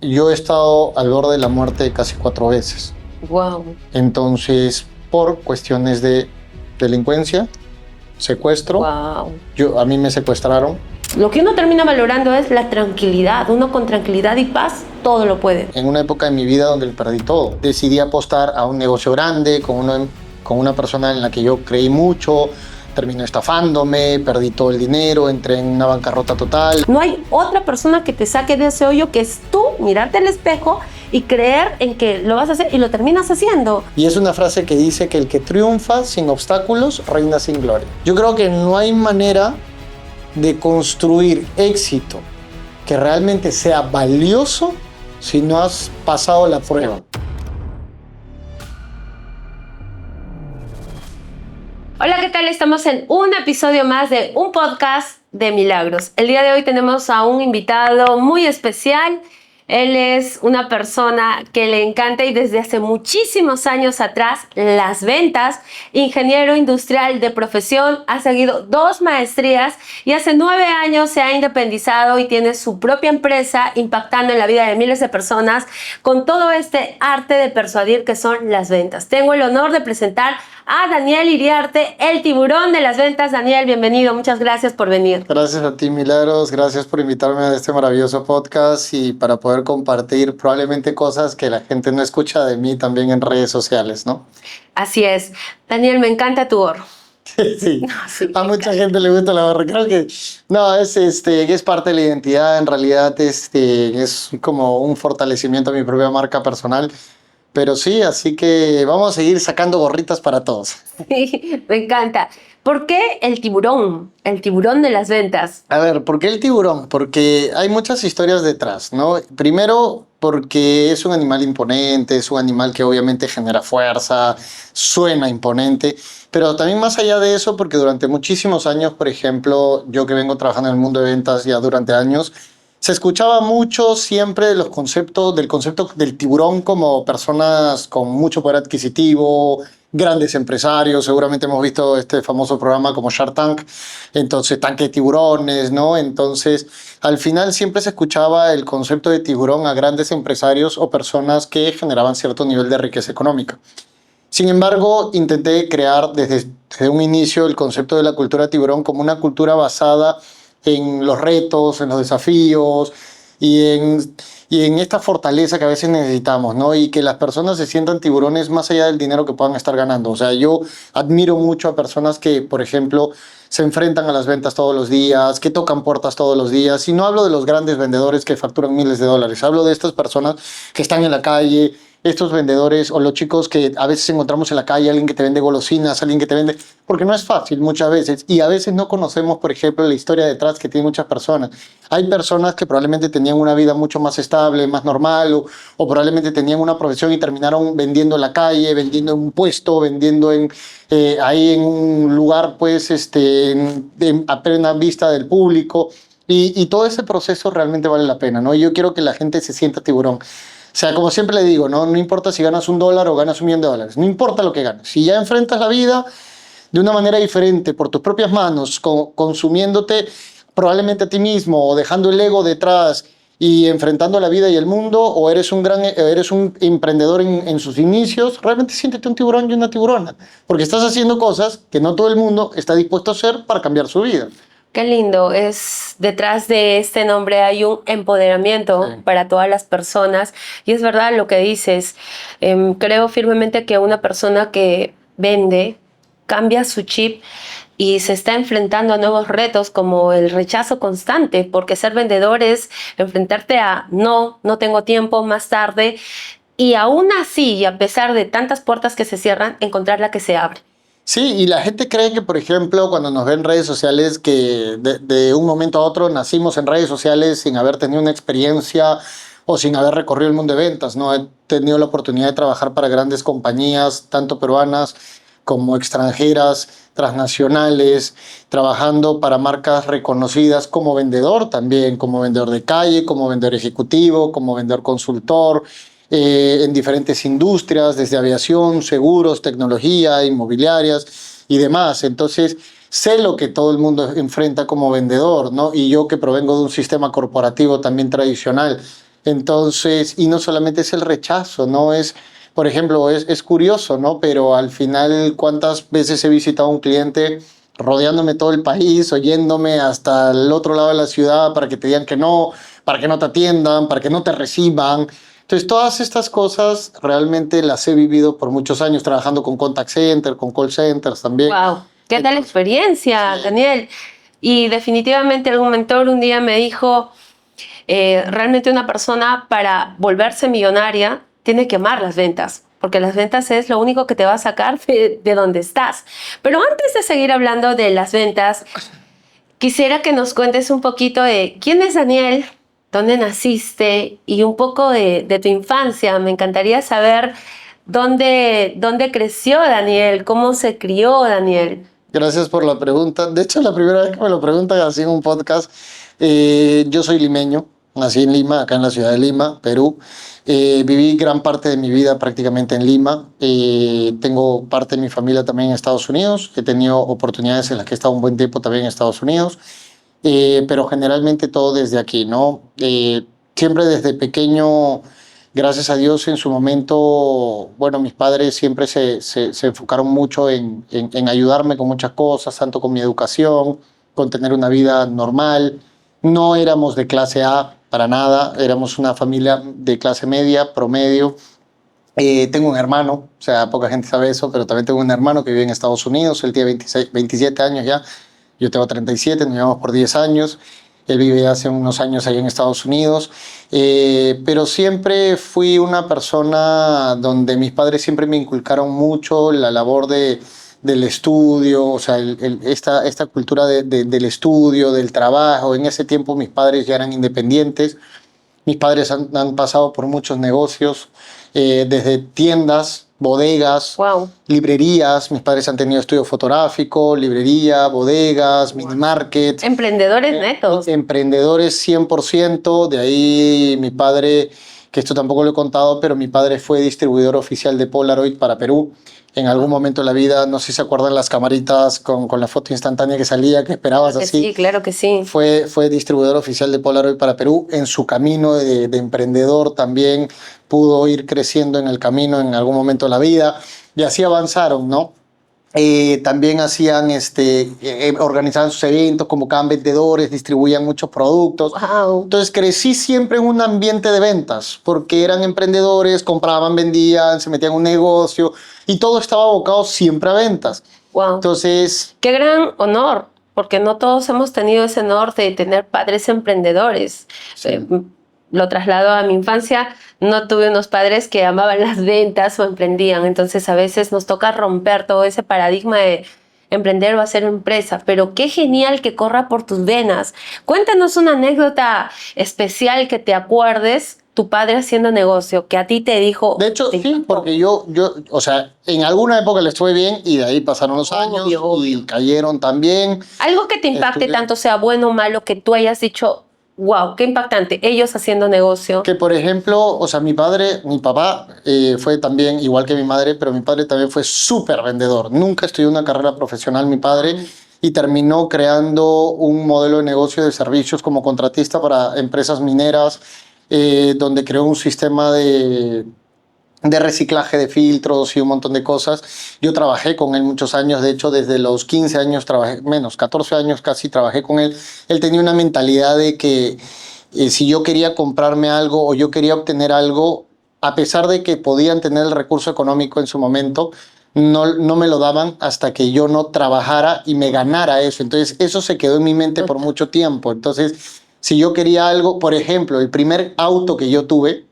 yo he estado al borde de la muerte casi 4 veces. Wow. Entonces, por cuestiones de delincuencia, secuestro, Wow. a mí me secuestraron. Lo que uno termina valorando es la tranquilidad. Uno con tranquilidad y paz todo lo puede. En una época de mi vida donde perdí todo. Decidí apostar a un negocio grande con una persona en la que yo creí mucho. Terminó estafándome, perdí todo el dinero, entré en una bancarrota total. No hay otra persona que te saque de ese hoyo que es tú, mirarte al espejo y creer en que lo vas a hacer y lo terminas haciendo. Y es una frase que dice que el que triunfa sin obstáculos reina sin gloria. Yo creo que no hay manera de construir éxito que realmente sea valioso si no has pasado la prueba. Hola, ¿qué tal? Estamos en un episodio más de un podcast de milagros. El día de hoy tenemos a un invitado muy especial. Él es una persona que le encanta y desde hace muchísimos años atrás las ventas, ingeniero industrial de profesión, ha seguido 2 maestrías y hace 9 años se ha independizado y tiene su propia empresa impactando en la vida de miles de personas con todo este arte de persuadir que son las ventas. Tengo el honor de presentar a Daniel Iriarte, el tiburón de las ventas. Daniel, bienvenido, muchas gracias por venir. Gracias a ti, Milagros, gracias por invitarme a este maravilloso podcast y para poder compartir probablemente cosas que la gente no escucha de mí también en redes sociales, ¿no? Así es. Daniel, me encanta tu gorro. Sí, a mucha gente le gusta la gorra. Creo que no, es parte de la identidad. En realidad, es como un fortalecimiento a mi propia marca personal. Pero sí, así que vamos a seguir sacando gorritas para todos. Sí, me encanta. ¿Por qué el tiburón? El tiburón de las ventas. A ver, ¿por qué el tiburón? Porque hay muchas historias detrás, ¿no? Primero, porque es un animal imponente, es un animal que obviamente genera fuerza, suena imponente, pero también más allá de eso, porque durante muchísimos años, por ejemplo, yo que vengo trabajando en el mundo de ventas ya durante años, se escuchaba mucho siempre del concepto del tiburón como personas con mucho poder adquisitivo, grandes empresarios. Seguramente hemos visto este famoso programa como Shark Tank, entonces tanque de tiburones, ¿no? Entonces, al final siempre se escuchaba el concepto de tiburón a grandes empresarios o personas que generaban cierto nivel de riqueza económica. Sin embargo, intenté crear desde un inicio el concepto de la cultura tiburón como una cultura basada en los retos, en los desafíos y en esta fortaleza que a veces necesitamos, ¿no? Y que las personas se sientan tiburones más allá del dinero que puedan estar ganando. O sea, yo admiro mucho a personas que, por ejemplo, se enfrentan a las ventas todos los días, que tocan puertas todos los días. Y no hablo de los grandes vendedores que facturan miles de dólares, hablo de estas personas que están en la calle, estos vendedores o los chicos que a veces encontramos en la calle, alguien que te vende golosinas, alguien que te vende, porque no es fácil muchas veces y a veces no conocemos, por ejemplo, la historia detrás que tienen muchas personas. Hay personas que probablemente tenían una vida mucho más estable, más normal o probablemente tenían una profesión y terminaron vendiendo en la calle, vendiendo en un puesto, vendiendo ahí en un lugar pues a plena vista del público y todo ese proceso realmente vale la pena, ¿no? Y yo quiero que la gente se sienta tiburón. O sea, como siempre le digo, no importa si ganas $1 o ganas $1.000.000, no importa lo que ganes. Si ya enfrentas la vida de una manera diferente, por tus propias manos, consumiéndote probablemente a ti mismo o dejando el ego detrás y enfrentando la vida y el mundo, o eres un emprendedor en sus inicios, realmente siéntete un tiburón y una tiburona, porque estás haciendo cosas que no todo el mundo está dispuesto a hacer para cambiar su vida. Qué lindo, detrás de este nombre hay un empoderamiento para todas las personas y es verdad lo que dices. Creo firmemente que una persona que vende cambia su chip y se está enfrentando a nuevos retos como el rechazo constante, porque ser vendedor es enfrentarte a no tengo tiempo, más tarde, y aún así y a pesar de tantas puertas que se cierran, encontrar la que se abre. Sí, y la gente cree que, por ejemplo, cuando nos ve en redes sociales, que de un momento a otro nacimos en redes sociales sin haber tenido una experiencia o sin haber recorrido el mundo de ventas, ¿no? He tenido la oportunidad de trabajar para grandes compañías, tanto peruanas como extranjeras, transnacionales, trabajando para marcas reconocidas como vendedor también, como vendedor de calle, como vendedor ejecutivo, como vendedor consultor, en diferentes industrias, desde aviación, seguros, tecnología, inmobiliarias y demás. Entonces, sé lo que todo el mundo enfrenta como vendedor, ¿no? Y yo que provengo de un sistema corporativo también tradicional, Entonces, y no solamente es el rechazo, ¿no? Es, por ejemplo, es curioso, ¿no? Pero al final, ¿cuántas veces he visitado a un cliente rodeándome todo el país, oyéndome hasta el otro lado de la ciudad para que te digan que no, para que no te atiendan, para que no te reciban? Entonces, todas estas cosas realmente las he vivido por muchos años, trabajando con contact center, con call centers también. Wow, ¿qué tal experiencia, Daniel? Y definitivamente algún mentor un día me dijo, realmente una persona para volverse millonaria tiene que amar las ventas, porque las ventas es lo único que te va a sacar de donde estás. Pero antes de seguir hablando de las ventas, quisiera que nos cuentes un poquito de quién es Daniel, dónde naciste y un poco de tu infancia. Me encantaría saber dónde creció Daniel, cómo se crió Daniel. Gracias por la pregunta. De hecho, la primera vez que me lo preguntan así en un podcast, yo soy limeño, nací en Lima, acá en la ciudad de Lima, Perú. Viví gran parte de mi vida prácticamente en Lima. Tengo parte de mi familia también en Estados Unidos. He tenido oportunidades en las que he estado un buen tiempo también en Estados Unidos, pero generalmente todo desde aquí, ¿no? Siempre desde pequeño, gracias a Dios, en su momento, bueno, mis padres siempre se enfocaron mucho en ayudarme con muchas cosas, tanto con mi educación, con tener una vida normal. No éramos de clase A para nada, éramos una familia de clase media, promedio. Tengo un hermano, o sea, poca gente sabe eso, pero también tengo un hermano que vive en Estados Unidos, él tiene 26, 27 años ya, yo tengo 37, nos llevamos por 10 años. Él vive hace unos años ahí en Estados Unidos, pero siempre fui una persona donde mis padres siempre me inculcaron mucho la labor del estudio, o sea, esta cultura del estudio, del trabajo. En ese tiempo mis padres ya eran independientes, mis padres han pasado por muchos negocios, desde tiendas, bodegas, Wow. librerías. Mis padres han tenido estudio fotográfico, librería, bodegas, mini market. Emprendedores netos. Emprendedores 100%. De ahí mi padre, que esto tampoco lo he contado, pero mi padre fue distribuidor oficial de Polaroid para Perú. En algún momento de la vida, no sé si se acuerdan las camaritas con la foto instantánea que salía, que esperabas Que así. sí, claro que sí. Fue distribuidor oficial de Polaroid para Perú. En su camino de emprendedor también pudo ir creciendo en el camino en algún momento de la vida. Y así avanzaron, ¿no? También hacían, organizaban sus eventos, convocaban vendedores, distribuían muchos productos. Wow. Entonces crecí siempre en un ambiente de ventas, porque eran emprendedores, compraban, vendían, se metían en un negocio y todo estaba abocado siempre a ventas. Wow. Entonces, Qué gran honor, porque no todos hemos tenido ese honor de tener padres emprendedores. sí. Lo traslado a mi infancia, no tuve unos padres que amaban las ventas o emprendían, entonces a veces nos toca romper todo ese paradigma de emprender o hacer empresa, pero qué genial que corra por tus venas. Cuéntanos una anécdota especial que te acuerdes, tu padre haciendo negocio, que a ti te dijo... De hecho, sí, porque o sea, en alguna época le estuve bien y de ahí pasaron los años y cayeron también. Algo que te impacte, Estuve- tanto sea bueno o malo, que tú hayas dicho, wow, qué impactante, ellos haciendo negocio. Que por ejemplo, o sea, mi papá fue también igual que mi madre, pero mi padre también fue súper vendedor. Nunca estudió una carrera profesional mi padre y terminó creando un modelo de negocio de servicios como contratista para empresas mineras, donde creó un sistema de reciclaje de filtros y un montón de cosas. Yo trabajé con él muchos años, de hecho desde los 15 años trabajé, menos, 14 años casi trabajé con él. Él tenía una mentalidad de que si yo quería comprarme algo o yo quería obtener algo, a pesar de que podían tener el recurso económico en su momento, no me lo daban hasta que yo no trabajara y me ganara eso. Entonces eso se quedó en mi mente por mucho tiempo. Entonces, si yo quería algo, por ejemplo, el primer auto que yo tuve,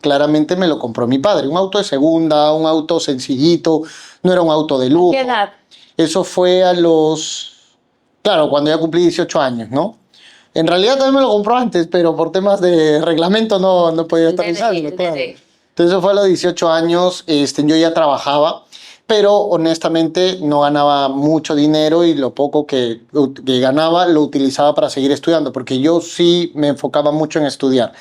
claramente me lo compró mi padre. Un auto de segunda, un auto sencillito, no era un auto de lujo. ¿Qué edad? Eso fue claro, cuando ya cumplí 18 años, ¿no? En realidad también me lo compró antes, pero por temas de reglamento no podía estar usando, claro. Entonces eso fue a los 18 años, yo ya trabajaba, pero honestamente no ganaba mucho dinero y lo poco que ganaba lo utilizaba para seguir estudiando, porque yo sí me enfocaba mucho en estudiar.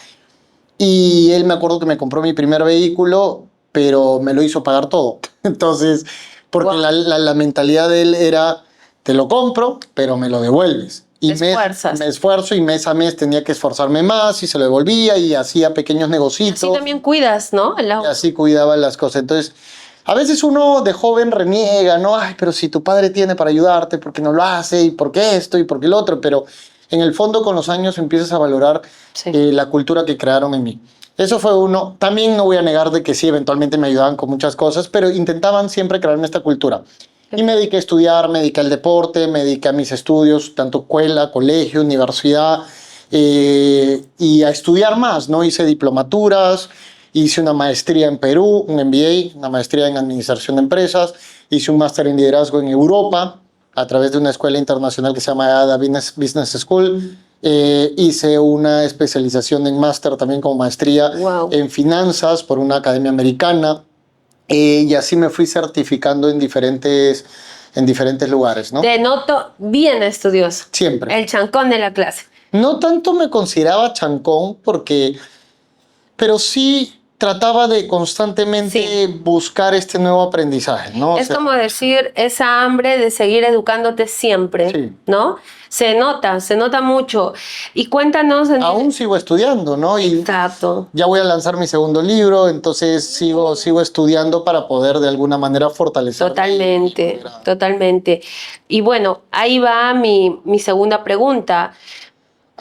Y él me acuerdo que me compró mi primer vehículo, pero me lo hizo pagar todo. Entonces, porque Wow. la mentalidad de él era, te lo compro, pero me lo devuelves. y Esfuerzas. me esfuerzo y mes a mes tenía que esforzarme más y se lo devolvía y hacía pequeños negocios. Así también cuidas, ¿no? Y así cuidaba las cosas. Entonces, a veces uno de joven reniega, ¿no? Ay, pero si tu padre tiene para ayudarte, ¿por qué no lo hace? ¿Y por qué esto? ¿Y por qué lo otro? Pero en el fondo, con los años, empiezas a valorar Sí. la cultura que crearon en mí. Eso fue uno. También no voy a negar de que sí, eventualmente me ayudaban con muchas cosas, pero intentaban siempre crearme esta cultura. Y me dediqué a estudiar, me dediqué al deporte, me dediqué a mis estudios, tanto escuela, colegio, universidad, y a estudiar más, ¿no? Hice diplomaturas, hice una maestría en Perú, un MBA, una maestría en administración de empresas, hice un máster en liderazgo en Europa a través de una escuela internacional que se llama ADA Business School. Hice una especialización en máster también como maestría Wow. en finanzas por una academia americana. Y así me fui certificando en diferentes lugares, ¿no? Te noto bien estudioso. Siempre. El chancón de la clase. No tanto me consideraba chancón pero sí trataba de constantemente buscar este nuevo aprendizaje, ¿no? Es como decir, esa hambre de seguir educándote siempre, Sí. ¿no? Se nota mucho. Y cuéntanos... Aún sigo estudiando, ¿no? Y Exacto. ya voy a lanzar mi segundo libro, entonces sigo estudiando para poder de alguna manera fortalecer. Totalmente. Y bueno, ahí va mi segunda pregunta.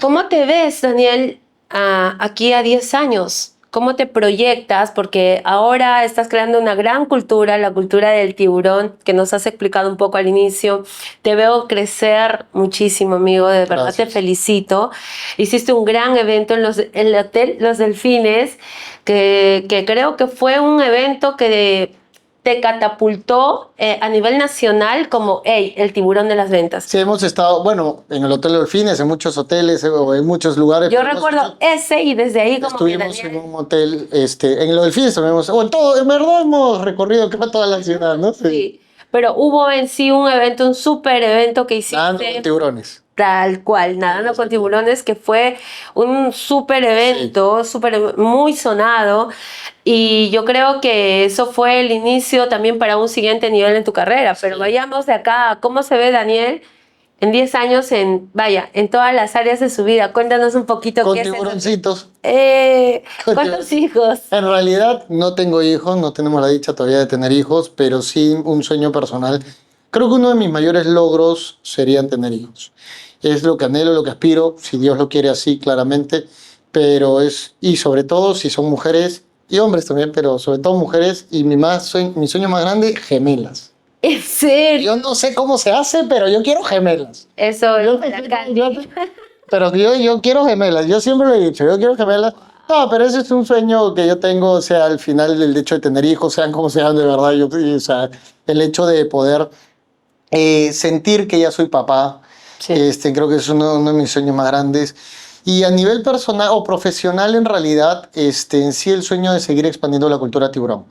¿Cómo te ves, Daniel, aquí a 10 años? ¿Cómo te proyectas? Porque ahora estás creando una gran cultura, la cultura del tiburón, que nos has explicado un poco al inicio. Te veo crecer muchísimo, amigo. De verdad Gracias. te felicito. Hiciste un gran evento en el Hotel Los Delfines, que creo que fue un evento que te catapultó a nivel nacional como, hey, el tiburón de las ventas. Sí, hemos estado, bueno, en el Hotel Delfines, en muchos hoteles, o en muchos lugares. Yo recuerdo ese y desde ahí como que estuvimos Daniel... en un hotel, en los Delfines también en verdad hemos recorrido que toda la ciudad, ¿no? Sí, pero hubo en sí un evento, un súper evento que hiciste. Nadando con tiburones. Tal cual, Nadando con Tiburones, que fue un súper evento, muy sonado. Y yo creo que eso fue el inicio también para un siguiente nivel en tu carrera. Pero vayamos de acá a cómo se ve Daniel en 10 años, en todas las áreas de su vida. Cuéntanos un poquito Con qué es tiburoncitos. ¿Cuántos hijos? En realidad no tengo hijos, no tenemos la dicha todavía de tener hijos, pero sí un sueño personal. Creo que uno de mis mayores logros serían tener hijos. Es lo que anhelo, lo que aspiro, si Dios lo quiere así, claramente, y sobre todo si son mujeres y hombres también, pero sobre todo mujeres, y mi sueño más grande, gemelas. ¿En serio? Yo no sé cómo se hace, pero yo quiero gemelas. Eso Yo quiero gemelas, yo siempre lo he dicho, yo quiero gemelas. No, pero ese es un sueño que yo tengo, o sea, al final el hecho de tener hijos, sean como sean, de verdad, o sea, el hecho de poder sentir que ya soy papá, Sí. Creo que es uno de mis sueños más grandes. Y a nivel personal o profesional, en realidad, en sí el sueño de seguir expandiendo la cultura tiburón.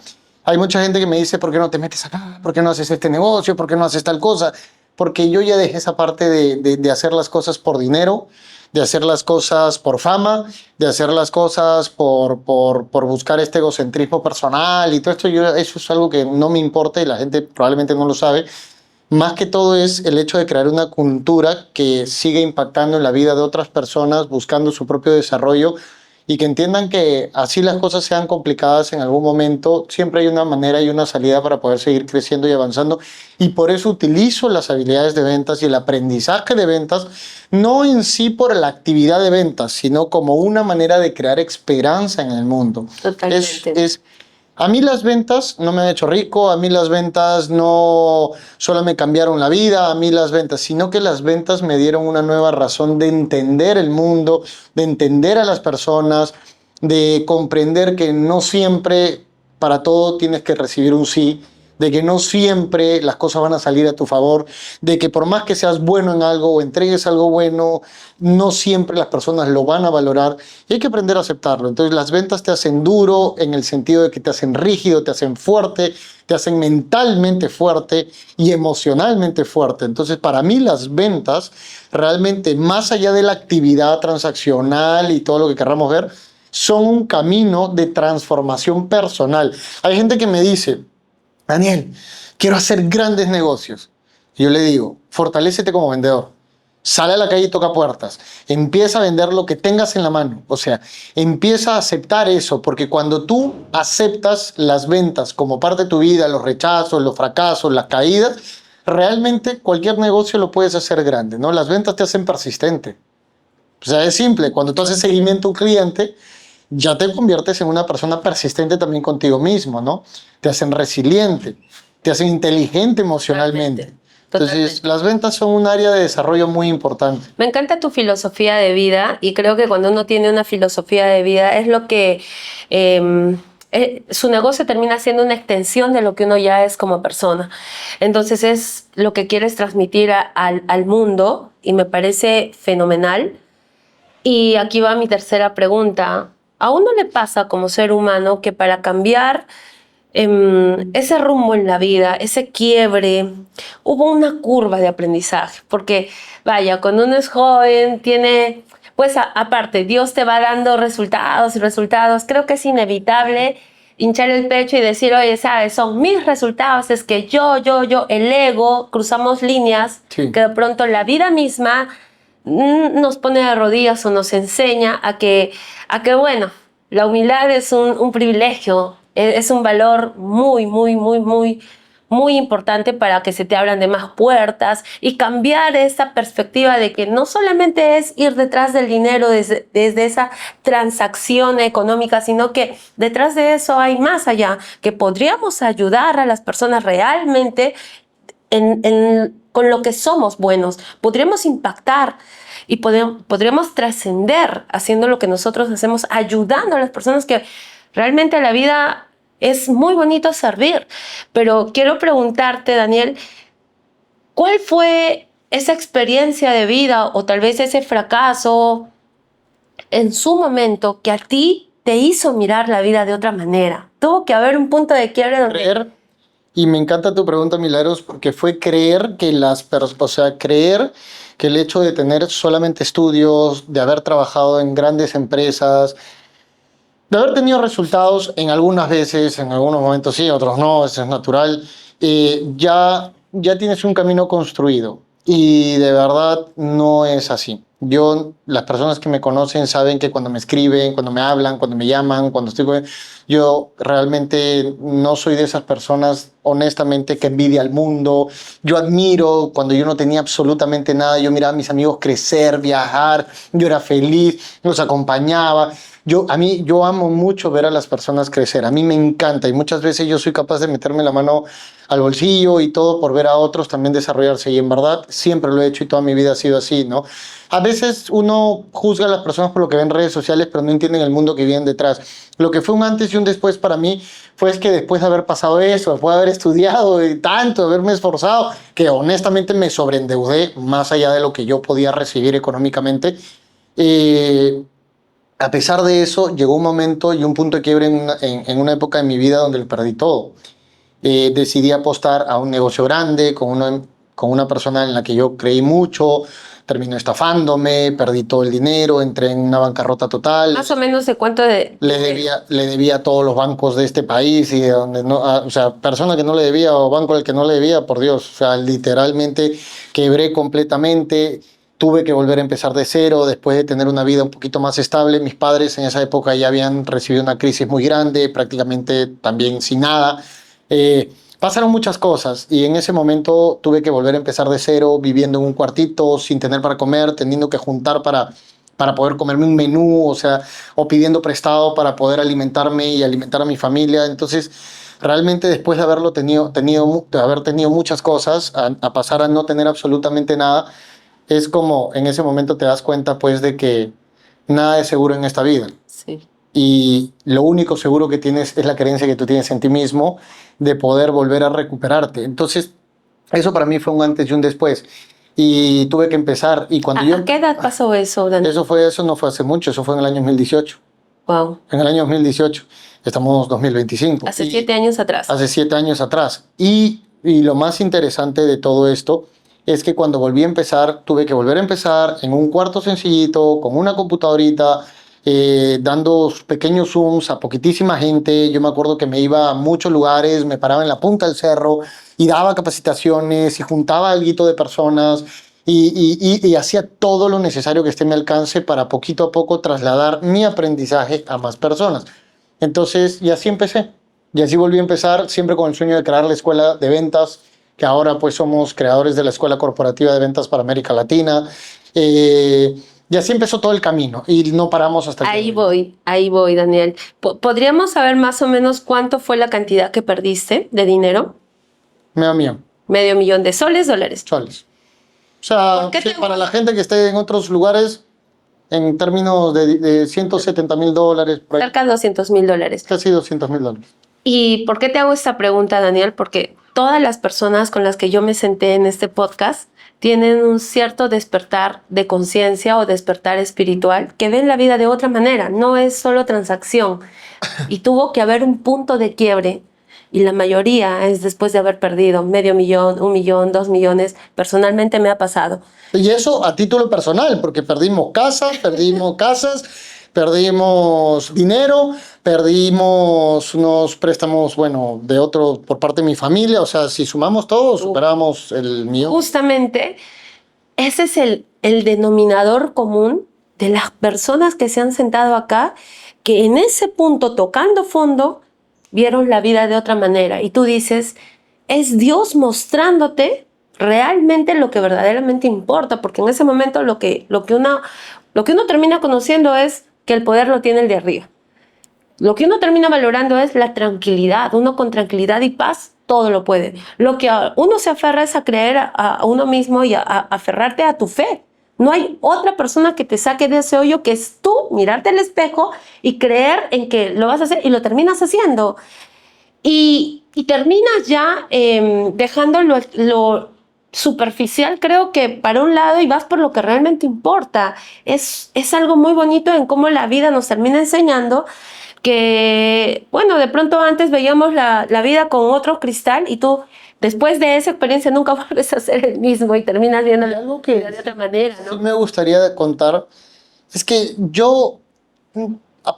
Hay mucha gente que me dice, ¿por qué no te metes acá? ¿Por qué no haces este negocio? ¿Por qué no haces tal cosa? Porque yo ya dejé esa parte de hacer las cosas por dinero, de hacer las cosas por fama, de hacer las cosas por buscar este egocentrismo personal y todo esto. Eso es algo que no me importa y la gente probablemente no lo sabe. Más que todo es el hecho de crear una cultura que siga impactando en la vida de otras personas, buscando su propio desarrollo y que entiendan que así las cosas sean complicadas en algún momento, siempre hay una manera y una salida para poder seguir creciendo y avanzando. Y por eso utilizo las habilidades de ventas y el aprendizaje de ventas, no en sí por la actividad de ventas, sino como una manera de crear esperanza en el mundo. Totalmente. A mí las ventas no me han hecho rico, a mí las ventas no solo me cambiaron la vida, a mí las ventas, sino que las ventas me dieron una nueva razón de entender el mundo, de entender a las personas, de comprender que no siempre para todo tienes que recibir un sí, de que no siempre las cosas van a salir a tu favor, de que por más que seas bueno en algo o entregues algo bueno, no siempre las personas lo van a valorar y hay que aprender a aceptarlo. Entonces las ventas te hacen duro en el sentido de que te hacen rígido, te hacen fuerte, te hacen mentalmente fuerte y emocionalmente fuerte. Entonces para mí las ventas realmente, más allá de la actividad transaccional y todo lo que querramos ver, son un camino de transformación personal. Hay gente que me dice, Daniel, quiero hacer grandes negocios. Y yo le digo, fortalécete como vendedor. Sale a la calle y toca puertas. Empieza a vender lo que tengas en la mano. O sea, empieza a aceptar eso, porque cuando tú aceptas las ventas como parte de tu vida, los rechazos, los fracasos, las caídas, realmente cualquier negocio lo puedes hacer grande, ¿no? Las ventas te hacen persistente. O sea, es simple. Cuando tú haces seguimiento a un cliente, ya te conviertes en una persona persistente también contigo mismo, ¿no? Te hacen resiliente, te hacen inteligente emocionalmente. Totalmente. Entonces, las ventas son un área de desarrollo muy importante. Me encanta tu filosofía de vida y creo que cuando uno tiene una filosofía de vida es lo que su negocio termina siendo una extensión de lo que uno ya es como persona. Entonces es lo que quieres transmitir al mundo y me parece fenomenal. Y aquí va mi tercera pregunta. ¿A uno le pasa como ser humano que para cambiar ese rumbo en la vida, ese quiebre, hubo una curva de aprendizaje? Porque, vaya, cuando uno es joven, tiene, pues aparte, Dios te va dando resultados y resultados. Creo que es inevitable hinchar el pecho y decir, oye, sabes, son mis resultados, es que yo, el ego, cruzamos líneas Sí. que de pronto la vida misma nos pone de rodillas o nos enseña a que bueno, la humildad es un privilegio, es un valor muy importante para que se te abran de más puertas y cambiar esa perspectiva de que no solamente es ir detrás del dinero desde esa transacción económica, sino que detrás de eso hay más allá, que podríamos ayudar a las personas realmente con lo que somos buenos, podríamos impactar y podríamos trascender haciendo lo que nosotros hacemos, ayudando a las personas, que realmente la vida es muy bonito servir. Pero quiero preguntarte, Daniel, ¿cuál fue esa experiencia de vida o tal vez ese fracaso en su momento que a ti te hizo mirar la vida de otra manera? Tuvo que haber un punto de quiebre donde... Creer, y me encanta tu pregunta, Milagros, porque fue creer que creer que el hecho de tener solamente estudios, de haber trabajado en grandes empresas, de haber tenido resultados en algunas veces, en algunos momentos sí, otros no, eso es natural, ya tienes un camino construido. Y de verdad no es así. Las personas que me conocen saben que cuando me escriben, cuando me hablan, cuando me llaman, cuando estoy con... Yo realmente no soy de esas personas, honestamente, que envidia al mundo. Yo admiro cuando yo no tenía absolutamente nada. Yo miraba a mis amigos crecer, viajar. Yo era feliz, los acompañaba. Yo amo mucho ver a las personas crecer. A mí me encanta y muchas veces yo soy capaz de meterme la mano al bolsillo y todo por ver a otros también desarrollarse. Y en verdad siempre lo he hecho y toda mi vida ha sido así, ¿no? A veces uno juzga a las personas por lo que ven en redes sociales, pero no entienden el mundo que viven detrás. Lo que fue un antes y un después para mí fue que después de haber pasado eso, después de haber estudiado y tanto, de haberme esforzado, que honestamente me sobreendeudé más allá de lo que yo podía recibir económicamente. A pesar de eso, llegó un momento y un punto de quiebre en una época de mi vida donde lo perdí todo. Decidí apostar a un negocio grande con una persona en la que yo creí mucho, terminó estafándome, perdí todo el dinero, entré en una bancarrota total. Más o menos de cuánto de... Le debía a todos los bancos de este país y de donde no, o sea, persona que no le debía o banco al que no le debía, por Dios, o sea, literalmente quebré completamente. Tuve que volver a empezar de cero después de tener una vida un poquito más estable. Mis padres en esa época ya habían recibido una crisis muy grande, prácticamente también sin nada. Pasaron muchas cosas y en ese momento tuve que volver a empezar de cero, viviendo en un cuartito, sin tener para comer, teniendo que juntar para poder comerme un menú, o sea, o pidiendo prestado para poder alimentarme y alimentar a mi familia. Entonces, realmente después de de haber tenido muchas cosas, a pasar a no tener absolutamente nada, es como en ese momento te das cuenta pues de que nada es seguro en esta vida. Sí. Y lo único seguro que tienes es la creencia que tú tienes en ti mismo de poder volver a recuperarte. Entonces, eso para mí fue un antes y un después. Y tuve que empezar. Y cuando ¿A qué edad pasó eso, Daniel? Eso no fue hace mucho, eso fue en el año 2018. Wow. En el año 2018. Estamos en 2025. Hace 7 años atrás. Hace 7 años atrás. Y lo más interesante de todo esto es que cuando volví a empezar, tuve que volver a empezar en un cuarto sencillito, con una computadorita, dando pequeños zooms a poquitísima gente. Yo me acuerdo que me iba a muchos lugares, me paraba en la punta del cerro y daba capacitaciones y juntaba alguito de personas y hacía todo lo necesario que esté a mi alcance para poquito a poco trasladar mi aprendizaje a más personas. Entonces, y así empecé. Y así volví a empezar, siempre con el sueño de crear la escuela de ventas, que ahora pues somos creadores de la Escuela Corporativa de Ventas para América Latina. Y así empezó todo el camino y no paramos hasta el día de hoy. Ahí voy, Daniel. ¿Podríamos saber más o menos cuánto fue la cantidad que perdiste de dinero? Medio millón. ¿Medio millón de soles, dólares? Soles. O sea, ¿Por qué sí, te- para la gente que esté en otros lugares, en términos de $170,000, por ahí, Cerca de $200,000. casi $200,000. ¿Y por qué te hago esta pregunta, Daniel? Porque todas las personas con las que yo me senté en este podcast tienen un cierto despertar de conciencia o despertar espiritual que ven la vida de otra manera. No es solo transacción. Y tuvo que haber un punto de quiebre. Y la mayoría es después de haber perdido medio millón, 1 millón, 2 millones. Personalmente me ha pasado. Y eso a título personal, porque perdimos casas, perdimos dinero, perdimos unos préstamos, bueno, de otro por parte de mi familia. O sea, si sumamos todo, superamos el millón. Justamente ese es el denominador común de las personas que se han sentado acá, que en ese punto, tocando fondo, vieron la vida de otra manera. Y tú dices, es Dios mostrándote realmente lo que verdaderamente importa, porque en ese momento lo que uno termina conociendo es que el poder lo tiene el de arriba. Lo que uno termina valorando es la tranquilidad. Uno con tranquilidad y paz todo lo puede. Lo que uno se aferra es a creer a uno mismo y a aferrarte a tu fe. No hay otra persona que te saque de ese hoyo que es tú, mirarte al espejo y creer en que lo vas a hacer y lo terminas haciendo. Y terminas ya dejando lo superficial, creo que para un lado, y vas por lo que realmente importa. Es algo muy bonito en cómo la vida nos termina enseñando que, bueno, de pronto antes veíamos la vida con otro cristal y tú, después de esa experiencia, nunca vuelves a ser el mismo y terminas viendo algo que de otra manera, Sí ¿no? me gustaría contar, es que yo,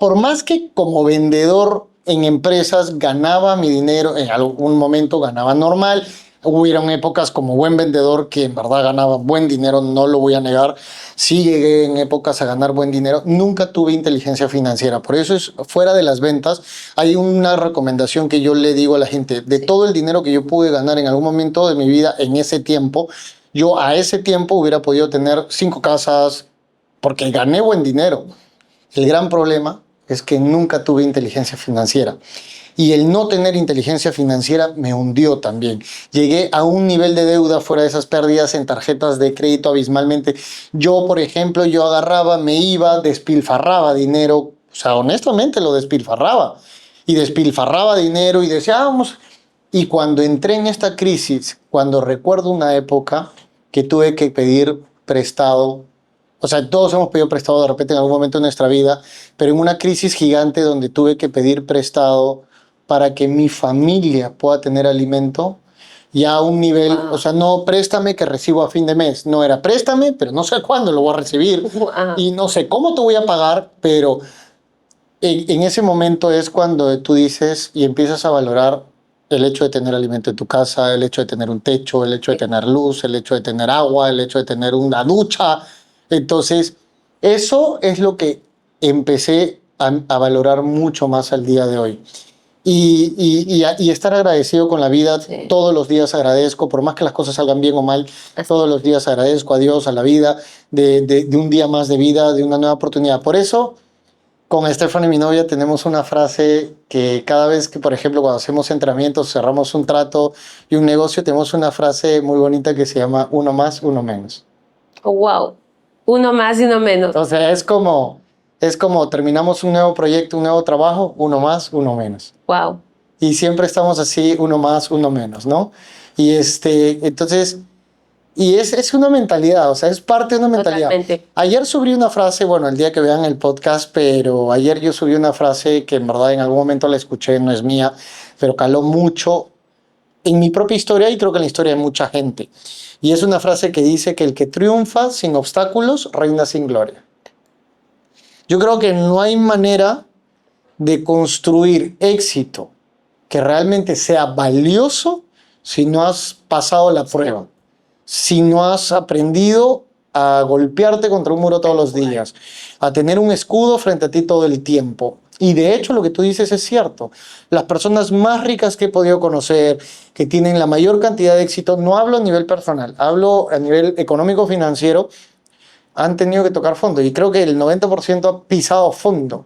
por más que como vendedor en empresas ganaba mi dinero, en algún momento ganaba normal, hubieron épocas como buen vendedor que en verdad ganaba buen dinero, no lo voy a negar, sí llegué en épocas a ganar buen dinero, nunca tuve inteligencia financiera, por eso es fuera de las ventas, hay una recomendación que yo le digo a la gente, de todo el dinero que yo pude ganar en algún momento de mi vida en ese tiempo, yo a ese tiempo hubiera podido tener 5 casas porque gané buen dinero. El gran problema es que nunca tuve inteligencia financiera. Y el no tener inteligencia financiera me hundió también. Llegué a un nivel de deuda fuera de esas pérdidas en tarjetas de crédito abismalmente. Yo, por ejemplo, yo agarraba, me iba, despilfarraba dinero. O sea, honestamente lo despilfarraba. Y despilfarraba dinero y decía, vamos. Y cuando entré en esta crisis, cuando recuerdo una época que tuve que pedir prestado, o sea, todos hemos pedido prestado de repente en algún momento de nuestra vida, pero en una crisis gigante donde tuve que pedir prestado para que mi familia pueda tener alimento, ya a un nivel, Wow. o sea, no préstame que recibo a fin de mes, no era préstame, pero no sé cuándo lo voy a recibir Ajá. y no sé cómo te voy a pagar, pero en ese momento es cuando tú dices y empiezas a valorar el hecho de tener alimento en tu casa, el hecho de tener un techo, el hecho de tener luz, el hecho de tener agua, el hecho de tener una ducha. Entonces, eso es lo que empecé a valorar mucho más al día de hoy. Y estar agradecido con la vida, Sí. todos los días agradezco, por más que las cosas salgan bien o mal, todos los días agradezco a Dios, a la vida, de un día más de vida, de una nueva oportunidad. Por eso, con Stephanie, mi novia, tenemos una frase que cada vez que, por ejemplo, cuando hacemos entrenamientos, cerramos un trato y un negocio, tenemos una frase muy bonita que se llama uno más, uno menos. Oh, wow. Uno más y uno menos. O sea, es como terminamos un nuevo proyecto, un nuevo trabajo, uno más, uno menos. Wow. Y siempre estamos así, uno más, uno menos, ¿no? Y entonces, y es una mentalidad, o sea, es parte de una mentalidad. Totalmente. Ayer subí una frase, bueno, el día que vean el podcast, pero ayer yo subí una frase que en verdad en algún momento la escuché, no es mía, pero caló mucho en mi propia historia y creo que en la historia de mucha gente. Y es una frase que dice que el que triunfa sin obstáculos reina sin gloria. Yo creo que no hay manera de construir éxito que realmente sea valioso si no has pasado la prueba. O si no has aprendido a golpearte contra un muro todos los días, a tener un escudo frente a ti todo el tiempo. Y de hecho lo que tú dices es cierto. Las personas más ricas que he podido conocer, que tienen la mayor cantidad de éxito, no hablo a nivel personal, hablo a nivel económico financiero, han tenido que tocar fondo. Y creo que el 90% ha pisado fondo.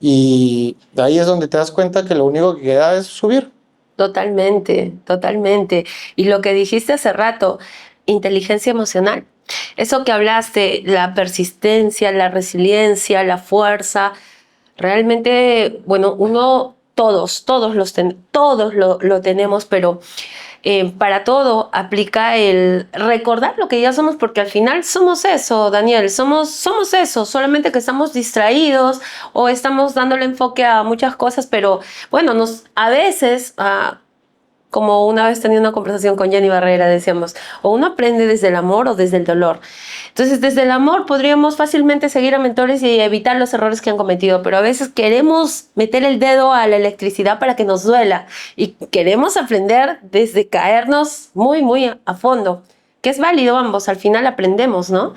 Y ahí es donde te das cuenta que lo único que queda es subir. Totalmente, totalmente. Y lo que dijiste hace rato, inteligencia emocional. Eso que hablaste, la persistencia, la resiliencia, la fuerza, realmente, bueno, todos lo tenemos, pero para todo aplica el recordar lo que ya somos, porque al final somos eso, Daniel, somos eso, solamente que estamos distraídos o estamos dándole enfoque a muchas cosas, pero bueno, a veces... como una vez tenía una conversación con Jenny Barrera, decíamos, o uno aprende desde el amor o desde el dolor. Entonces, desde el amor podríamos fácilmente seguir a mentores y evitar los errores que han cometido, pero a veces queremos meter el dedo a la electricidad para que nos duela y queremos aprender desde caernos muy, muy a fondo, que es válido ambos, al final aprendemos, ¿no?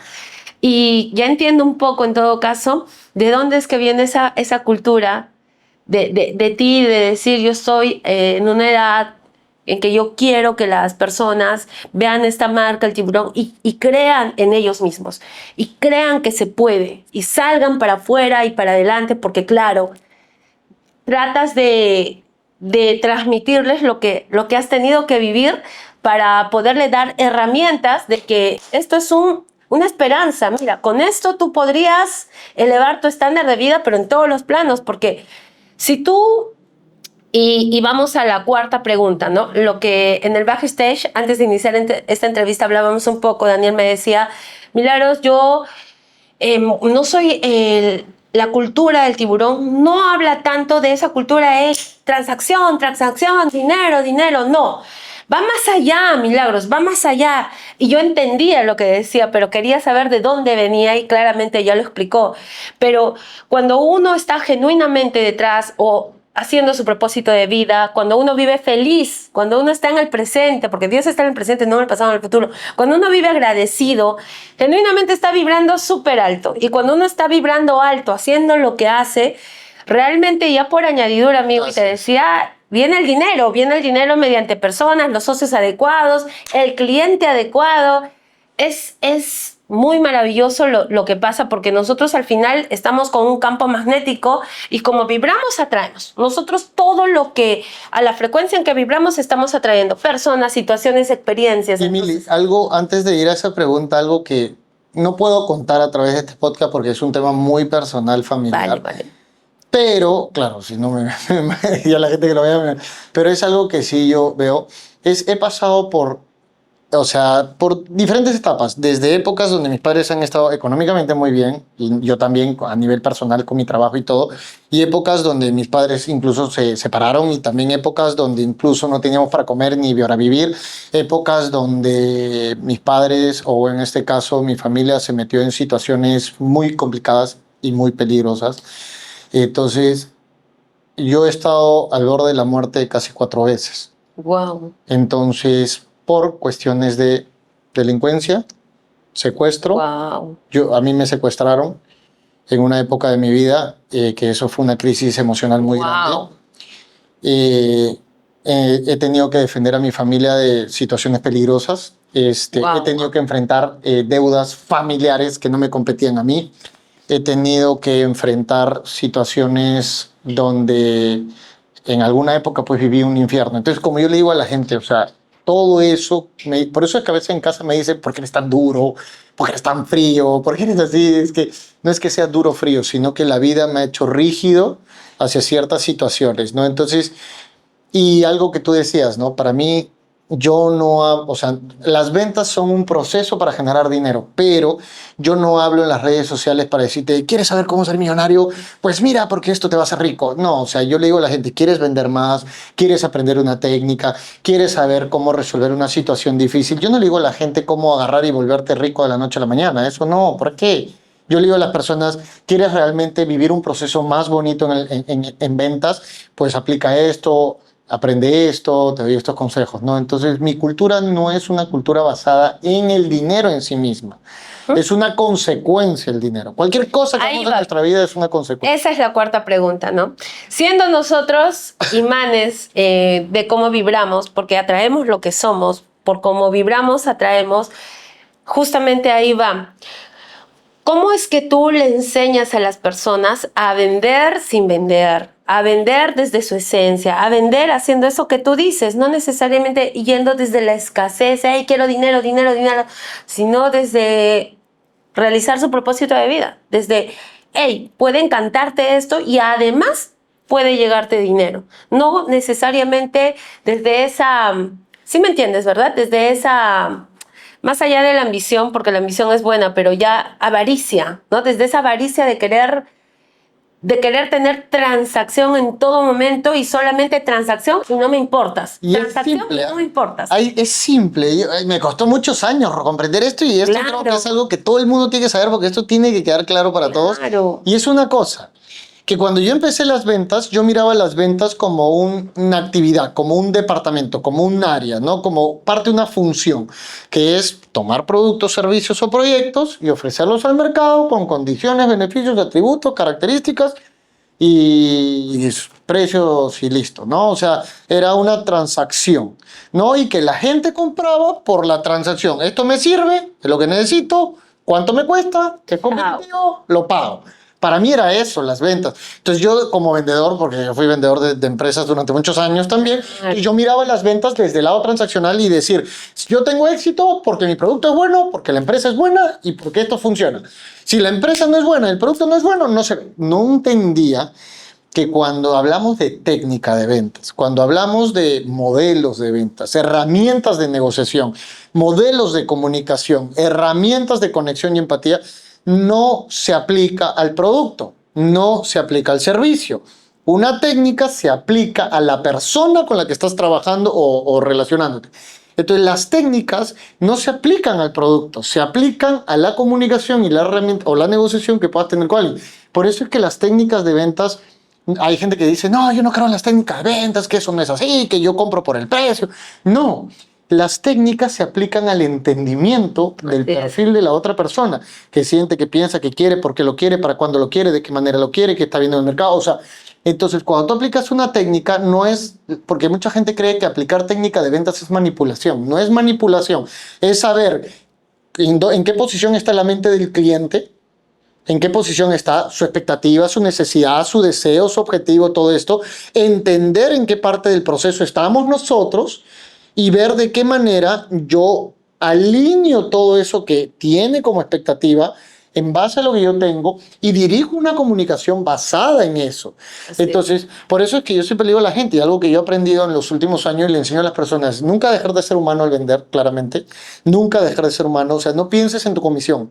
Y ya entiendo un poco, en todo caso, de dónde es que viene esa cultura de ti, de decir, yo estoy en una edad en que yo quiero que las personas vean esta marca, el tiburón, y crean en ellos mismos, y crean que se puede, y salgan para afuera y para adelante, porque claro, tratas de transmitirles lo que has tenido que vivir para poderle dar herramientas de que esto es una esperanza. Mira, con esto tú podrías elevar tu estándar de vida, pero en todos los planos, porque si tú... Y vamos a la cuarta pregunta, ¿no? Lo que en el backstage, antes de iniciar esta entrevista, hablábamos un poco. Daniel me decía, Milagros, yo no soy la cultura del tiburón, no habla tanto de esa cultura, es transacción, dinero, no. Va más allá, Milagros, va más allá. Y yo entendía lo que decía, pero quería saber de dónde venía y claramente ya lo explicó. Pero cuando uno está genuinamente detrás o haciendo su propósito de vida, cuando uno vive feliz, cuando uno está en el presente, porque Dios está en el presente, no en el pasado, en el futuro, cuando uno vive agradecido, genuinamente está vibrando súper alto. Y cuando uno está vibrando alto, haciendo lo que hace, realmente ya por añadidura, amigo, y te decía, viene el dinero mediante personas, los socios adecuados, el cliente adecuado. Es muy maravilloso lo que pasa, porque nosotros al final estamos con un campo magnético y como vibramos, atraemos. Nosotros todo lo que, a la frecuencia en que vibramos, estamos atrayendo personas, situaciones, experiencias. Emily, algo antes de ir a esa pregunta, algo que no puedo contar a través de este podcast porque es un tema muy personal, familiar. Vale. Pero, claro, si no ya la gente que lo vea, pero es algo que sí yo veo. He pasado por diferentes etapas, desde épocas donde mis padres han estado económicamente muy bien, y yo también a nivel personal con mi trabajo y todo, y épocas donde mis padres incluso se separaron, y también épocas donde incluso no teníamos para comer ni para vivir, épocas donde mis padres, o en este caso mi familia, se metió en situaciones muy complicadas y muy peligrosas. Entonces, yo he estado al borde de la muerte casi 4 veces. Wow. Entonces, por cuestiones de delincuencia, secuestro. Wow. A mí me secuestraron en una época de mi vida, que eso fue una crisis emocional muy grande. He tenido que defender a mi familia de situaciones peligrosas. He tenido que enfrentar deudas familiares que no me competían a mí. He tenido que enfrentar situaciones donde en alguna época pues viví un infierno. Entonces, como yo le digo a la gente, o sea, todo eso, por eso es que a veces en casa me dicen, ¿por qué eres tan duro? ¿Por qué eres tan frío? ¿Por qué eres así? Es que no es que sea duro o frío, sino que la vida me ha hecho rígido hacia ciertas situaciones, ¿no? Entonces, y algo que tú decías, ¿no? Para mí, las ventas son un proceso para generar dinero, pero yo no hablo en las redes sociales para decirte, ¿quieres saber cómo ser millonario? Pues mira, porque esto te va a hacer rico. No, o sea, yo le digo a la gente, ¿quieres vender más? ¿Quieres aprender una técnica? ¿Quieres saber cómo resolver una situación difícil? Yo no le digo a la gente cómo agarrar y volverte rico de la noche a la mañana. Eso no, ¿por qué? Yo le digo a las personas, ¿quieres realmente vivir un proceso más bonito en ventas? Pues aplica esto. aprende esto, te doy estos consejos, ¿no? Entonces, mi cultura no es una cultura basada en el dinero en sí misma. Es una consecuencia el dinero. Cualquier cosa que hagamos en nuestra vida es una consecuencia. Esa es la cuarta pregunta, ¿no? Siendo nosotros imanes de cómo vibramos, porque atraemos lo que somos, por cómo vibramos atraemos, justamente ahí va. ¿Cómo es que tú le enseñas a las personas a vender sin vender? A vender desde su esencia, a vender haciendo eso que tú dices, no necesariamente yendo desde la escasez, hey, quiero dinero, dinero, dinero, sino desde realizar su propósito de vida, desde, hey, puede encantarte esto y además puede llegarte dinero. No necesariamente desde esa, sí me entiendes, ¿verdad? Desde esa, más allá de la ambición, porque la ambición es buena, pero ya avaricia, ¿no? Desde esa avaricia de querer tener transacción en todo momento y solamente transacción y no me importas. Y transacción es simple, y no me importas. es simple. Me costó muchos años comprender esto y esto creo que es algo que todo el mundo tiene que saber porque esto tiene que quedar claro para todos. Y es una cosa, que cuando yo empecé las ventas, yo miraba las ventas como una actividad, como un departamento, como un área, ¿no? Como parte de una función, que es tomar productos, servicios o proyectos y ofrecerlos al mercado con condiciones, beneficios, atributos, características y precios y listo, ¿no? O sea, era una transacción, ¿no? Y que la gente compraba por la transacción. Esto me sirve, es lo que necesito, ¿cuánto me cuesta? ¿Qué es competitivo? Lo pago. Para mí era eso, las ventas. Entonces yo como vendedor, porque yo fui vendedor de empresas durante muchos años también, y yo miraba las ventas desde el lado transaccional y decir, yo tengo éxito porque mi producto es bueno, porque la empresa es buena y porque esto funciona. Si la empresa no es buena, el producto no es bueno, no entendía que cuando hablamos de técnica de ventas, cuando hablamos de modelos de ventas, herramientas de negociación, modelos de comunicación, herramientas de conexión y empatía, no se aplica al producto, no se aplica al servicio. Una técnica se aplica a la persona con la que estás trabajando o relacionándote. Entonces, las técnicas no se aplican al producto, se aplican a la comunicación y la herramienta o la negociación que puedas tener con alguien. Por eso es que las técnicas de ventas, hay gente que dice, no, yo no creo en las técnicas de ventas, que eso no es así, que yo compro por el precio. No. Las técnicas se aplican al entendimiento del perfil de la otra persona, que siente, que piensa, que quiere, por qué lo quiere, para cuándo lo quiere, de qué manera lo quiere, qué está viendo en el mercado. O sea, entonces cuando tú aplicas una técnica, no es, porque mucha gente cree que aplicar técnica de ventas es manipulación. No es manipulación, es saber en qué posición está la mente del cliente, en qué posición está su expectativa, su necesidad, su deseo, su objetivo, todo esto, entender en qué parte del proceso estamos nosotros y ver de qué manera yo alineo todo eso que tiene como expectativa en base a lo que yo tengo y dirijo una comunicación basada en eso. Así. Entonces, por eso es que yo siempre le digo a la gente, y algo que yo he aprendido en los últimos años y le enseño a las personas, nunca dejar de ser humano al vender, claramente, nunca dejar de ser humano, o sea, no pienses en tu comisión.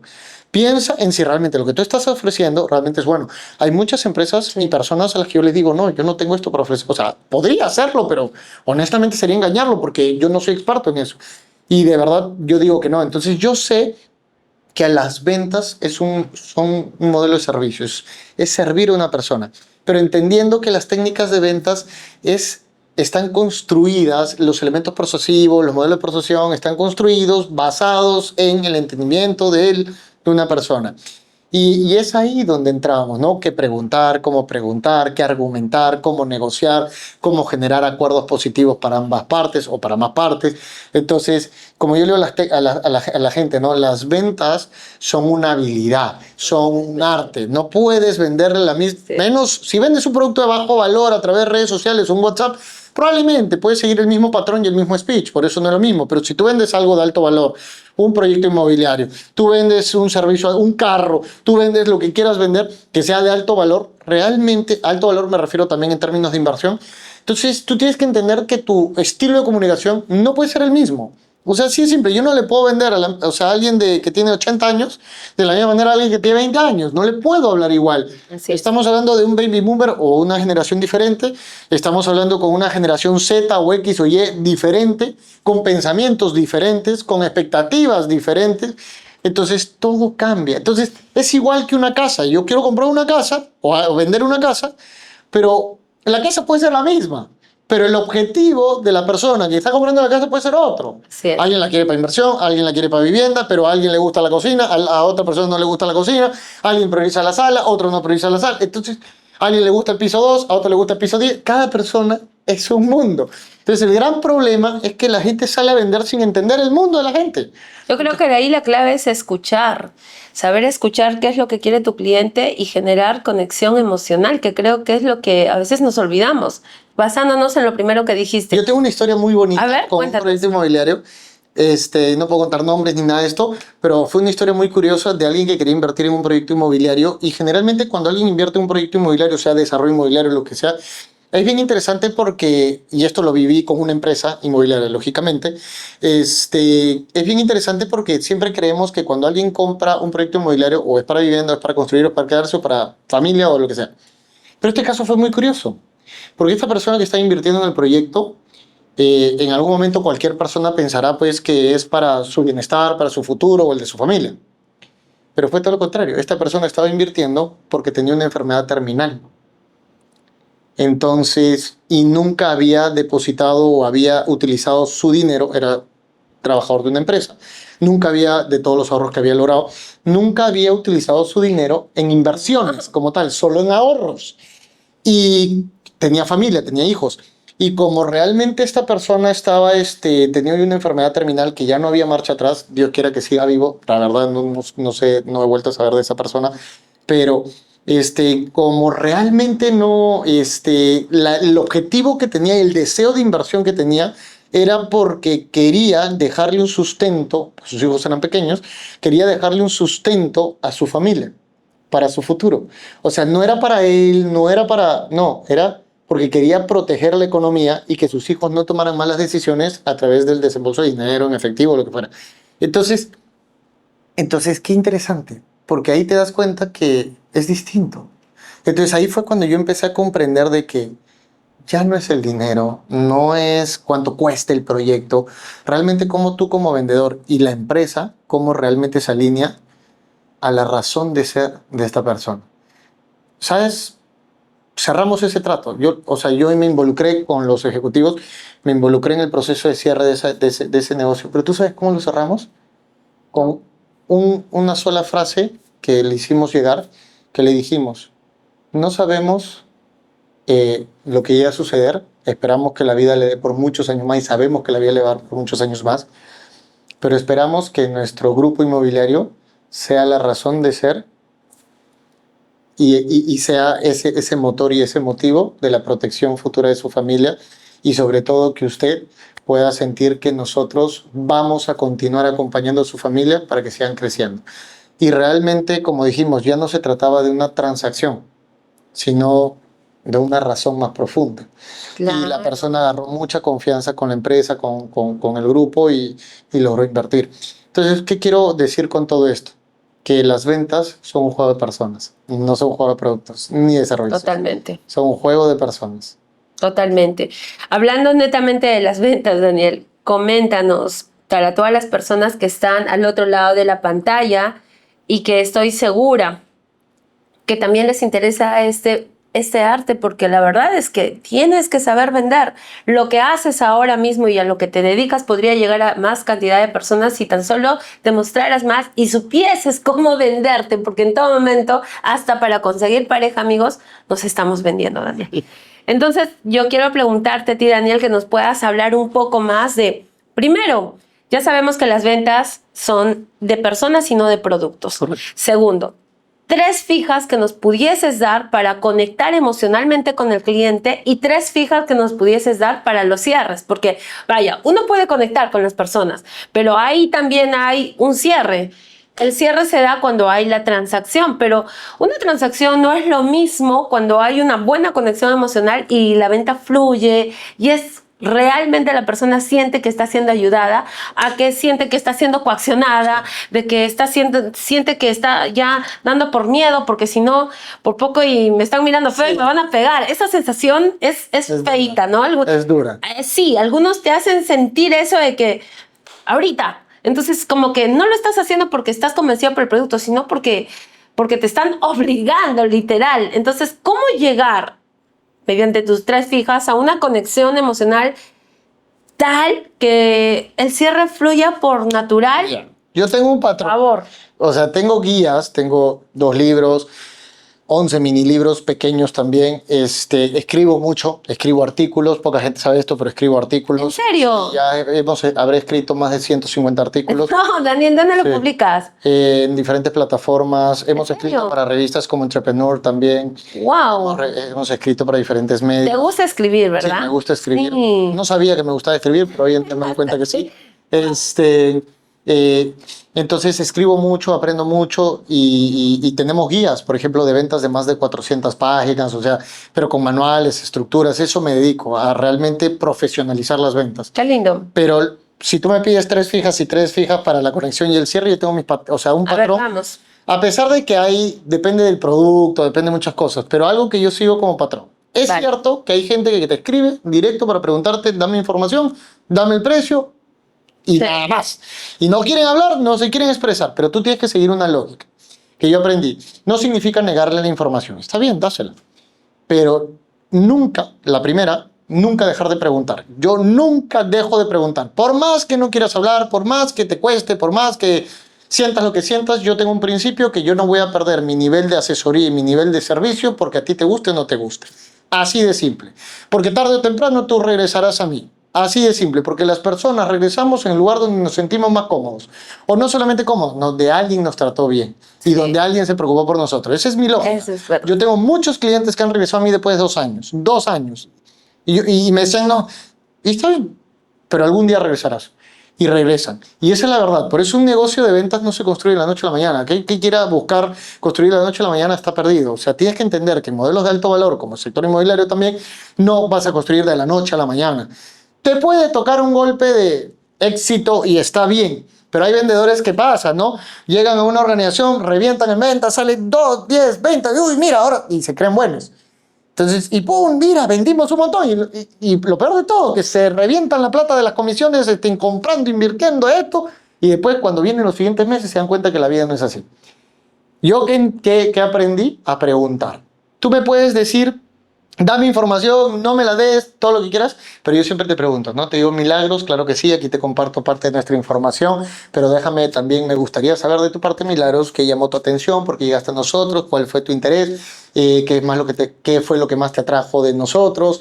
Piensa en si realmente lo que tú estás ofreciendo realmente es bueno. Hay muchas empresas y personas a las que yo les digo, no, yo no tengo esto para ofrecer. O sea, podría hacerlo, pero honestamente sería engañarlo porque yo no soy experto en eso. Y de verdad yo digo que no. Entonces yo sé que a las ventas son un modelo de servicio, es servir a una persona. Pero entendiendo que las técnicas de ventas están construidas, los elementos procesivos, los modelos de procesión están construidos basados en el entendimiento de una persona. Y es ahí donde entramos, ¿no? Qué preguntar, qué argumentar, cómo negociar, cómo generar acuerdos positivos para ambas partes o para más partes. Entonces, como yo le digo a la gente, ¿no? Las ventas son una habilidad, son un arte. No puedes venderle la misma, menos si vendes un producto de bajo valor a través de redes sociales o un WhatsApp, probablemente puedes seguir el mismo patrón y el mismo speech, por eso no es lo mismo. Pero si tú vendes algo de alto valor, un proyecto inmobiliario, tú vendes un servicio, un carro, tú vendes lo que quieras vender que sea de alto valor, realmente alto valor me refiero también en términos de inversión. Entonces tú tienes que entender que tu estilo de comunicación no puede ser el mismo. O sea, sí es simple, yo no le puedo vender a alguien que tiene 80 años de la misma manera a alguien que tiene 20 años. No le puedo hablar igual. Estamos hablando de un baby boomer o una generación diferente. Estamos hablando con una generación Z o X o Y diferente, con pensamientos diferentes, con expectativas diferentes. Entonces todo cambia. Entonces es igual que una casa. Yo quiero comprar una casa o vender una casa, pero la casa puede ser la misma. pero el objetivo de la persona que está comprando la casa puede ser otro. Sí. Alguien la quiere para inversión, alguien la quiere para vivienda, pero a alguien le gusta la cocina, a otra persona no le gusta la cocina, alguien prioriza la sala, otro no prioriza la sala. Entonces, a alguien le gusta el piso 2, a otro le gusta el piso 10. Cada persona es un mundo. Entonces, el gran problema es que la gente sale a vender sin entender el mundo de la gente. Yo creo que de ahí la clave es escuchar, saber escuchar qué es lo que quiere tu cliente y generar conexión emocional, que creo que es lo que a veces nos olvidamos, basándonos en lo primero que dijiste. Yo tengo una historia muy bonita A ver, con un cuéntanos. proyecto inmobiliario. No puedo contar nombres ni nada de esto, pero fue una historia muy curiosa de alguien que quería invertir en un proyecto inmobiliario. Y generalmente cuando alguien invierte en un proyecto inmobiliario, sea desarrollo inmobiliario, lo que sea, es bien interesante porque, y esto lo viví con una empresa inmobiliaria, lógicamente, es bien interesante porque siempre creemos que cuando alguien compra un proyecto inmobiliario, o es para vivienda, o es para construir, o para quedarse, o para familia, o lo que sea. Pero este caso fue muy curioso, porque esta persona que está invirtiendo en el proyecto, en algún momento cualquier persona pensará pues que es para su bienestar, para su futuro o el de su familia. Pero fue todo lo contrario. Esta persona estaba invirtiendo porque tenía una enfermedad terminal. Entonces, y nunca había depositado o había utilizado su dinero, era trabajador de una empresa. Nunca había, de todos los ahorros que había logrado, nunca había utilizado su dinero en inversiones como tal, solo en ahorros. Y tenía familia, tenía hijos. Y como realmente esta persona estaba, tenía una enfermedad terminal que ya no había marcha atrás, Dios quiera que siga vivo, la verdad no sé, no he vuelto a saber de esa persona, pero como realmente no, el objetivo que tenía, el deseo de inversión que tenía, era porque quería dejarle un sustento, sus hijos eran pequeños, quería dejarle un sustento a su familia, para su futuro. O sea, no era para él, no, era porque quería proteger la economía y que sus hijos no tomaran malas decisiones a través del desembolso de dinero en efectivo o lo que fuera. Entonces, qué interesante, porque ahí te das cuenta que es distinto. Entonces ahí fue cuando yo empecé a comprender de que ya no es el dinero, no es cuánto cuesta el proyecto, realmente cómo tú como vendedor y la empresa, cómo realmente se alinea a la razón de ser de esta persona. ¿Sabes? Cerramos ese trato. Yo me involucré con los ejecutivos, me involucré en el proceso de cierre de ese negocio, pero ¿tú sabes cómo lo cerramos? Con una sola frase que le hicimos llegar, que le dijimos, no sabemos lo que iba a suceder, esperamos que la vida le dé por muchos años más y sabemos que la vida le va a dar por muchos años más, pero esperamos que nuestro grupo inmobiliario sea la razón de ser y sea ese motor y ese motivo de la protección futura de su familia y sobre todo que usted pueda sentir que nosotros vamos a continuar acompañando a su familia para que sigan creciendo. Y realmente, como dijimos, ya no se trataba de una transacción, sino de una razón más profunda. Claro. Y la persona agarró mucha confianza con la empresa, con el grupo y logró invertir. Entonces, ¿qué quiero decir con todo esto? Que las ventas son un juego de personas, no son un juego de productos ni desarrollos. Totalmente. Son un juego de personas. Totalmente. Hablando netamente de las ventas, Daniel, coméntanos para todas las personas que están al otro lado de la pantalla y que estoy segura que también les interesa este arte, porque la verdad es que tienes que saber vender. Lo que haces ahora mismo y a lo que te dedicas podría llegar a más cantidad de personas si tan solo te mostraras más y supieses cómo venderte, porque en todo momento, hasta para conseguir pareja, amigos, nos estamos vendiendo, Daniel. Entonces, yo quiero preguntarte a ti, Daniel, que nos puedas hablar un poco más de, primero, ya sabemos que las ventas son de personas y no de productos. Correcto. Segundo, 3 fijas que nos pudieses dar para conectar emocionalmente con el cliente y 3 fijas que nos pudieses dar para los cierres. Porque, vaya, uno puede conectar con las personas, pero ahí también hay un cierre. El cierre se da cuando hay la transacción, pero una transacción no es lo mismo cuando hay una buena conexión emocional y la venta fluye y es realmente la persona siente que está siendo ayudada, a que siente que está siendo coaccionada, de que siente que está ya dando por miedo, porque si no, por poco y me están mirando feo y me van a pegar. Esa sensación es feita, ¿no? Es dura. Sí, algunos te hacen sentir eso de que ahorita, entonces como que no lo estás haciendo porque estás convencido por el producto, sino porque te están obligando, literal. Entonces, ¿cómo llegar mediante tus 3 fijas, a una conexión emocional tal que el cierre fluya por natural. Bien. Yo tengo un Por patrón. favor. O sea, tengo guías, tengo 2 libros, 11 mini libros pequeños también. Escribo mucho, escribo artículos. Poca gente sabe esto, pero escribo artículos. ¿En serio? Ya habré escrito más de 150 artículos. No, Daniel, ¿dónde lo Sí. publicas? En diferentes plataformas. Hemos escrito serio? para revistas como Entrepreneur también. ¡Wow! Hemos escrito para diferentes Te medios. gusta escribir, Sí, ¿verdad? me gusta escribir. Sí. No sabía que me gustaba escribir, pero hoy en día me doy cuenta que sí. Entonces escribo mucho, aprendo mucho y tenemos guías, por ejemplo, de ventas de más de 400 páginas, o sea, pero con manuales, estructuras. Eso me dedico, a realmente profesionalizar las ventas. Qué lindo. Pero si tú me pides 3 fijas y 3 fijas para la conexión y el cierre, yo tengo un A ver, patrón. vamos. A pesar de que depende del producto, depende de muchas cosas, pero algo que yo sigo como patrón. Es Vale. cierto que hay gente que te escribe directo para preguntarte, dame información, dame el precio y Sí. nada más. Y no quieren hablar, no se quieren expresar, pero tú tienes que seguir una lógica que yo aprendí. No significa negarle la información, está bien, dásela. Pero nunca, la primera, nunca dejar de preguntar. Yo nunca dejo de preguntar. Por más que no quieras hablar, por más que te cueste, por más que sientas lo que sientas, yo tengo un principio que yo no voy a perder mi nivel de asesoría y mi nivel de servicio porque a ti te guste o no te guste. Así de simple. Porque tarde o temprano tú regresarás a mí. Así de simple, porque las personas regresamos en el lugar donde nos sentimos más cómodos. O no solamente cómodos, donde alguien nos trató bien y donde alguien se preocupó por nosotros. Esa es mi lógica. Eso es verdad. Yo tengo muchos clientes que han regresado a mí después de 2 años. 2 años. Y me dicen, no, y está bien, pero algún día regresarás. Y regresan. Y esa es la verdad. Por eso un negocio de ventas no se construye de la noche a la mañana. Aquel que quiera buscar construir de la noche a la mañana está perdido. O sea, tienes que entender que en modelos de alto valor, como el sector inmobiliario también, no vas a construir de la noche a la mañana. Te puede tocar un golpe de éxito y está bien. Pero hay vendedores que pasan, ¿no? Llegan a una organización, revientan en ventas, salen 2, 10, 20, uy, mira, ahora, y se creen buenos. Entonces, y pum, mira, vendimos un montón. Y lo peor de todo, que se revientan la plata de las comisiones, estén comprando, invirtiendo esto, y después cuando vienen los siguientes meses se dan cuenta que la vida no es así. Yo ¿qué aprendí? A preguntar. Tú me puedes decir, dame información, no me la des, todo lo que quieras, pero yo siempre te pregunto, ¿no? Te digo milagros, claro que sí, aquí te comparto parte de nuestra información, pero déjame también, me gustaría saber de tu parte, milagros, qué llamó tu atención, por qué llegaste a nosotros, cuál fue tu interés, qué fue lo que más te atrajo de nosotros,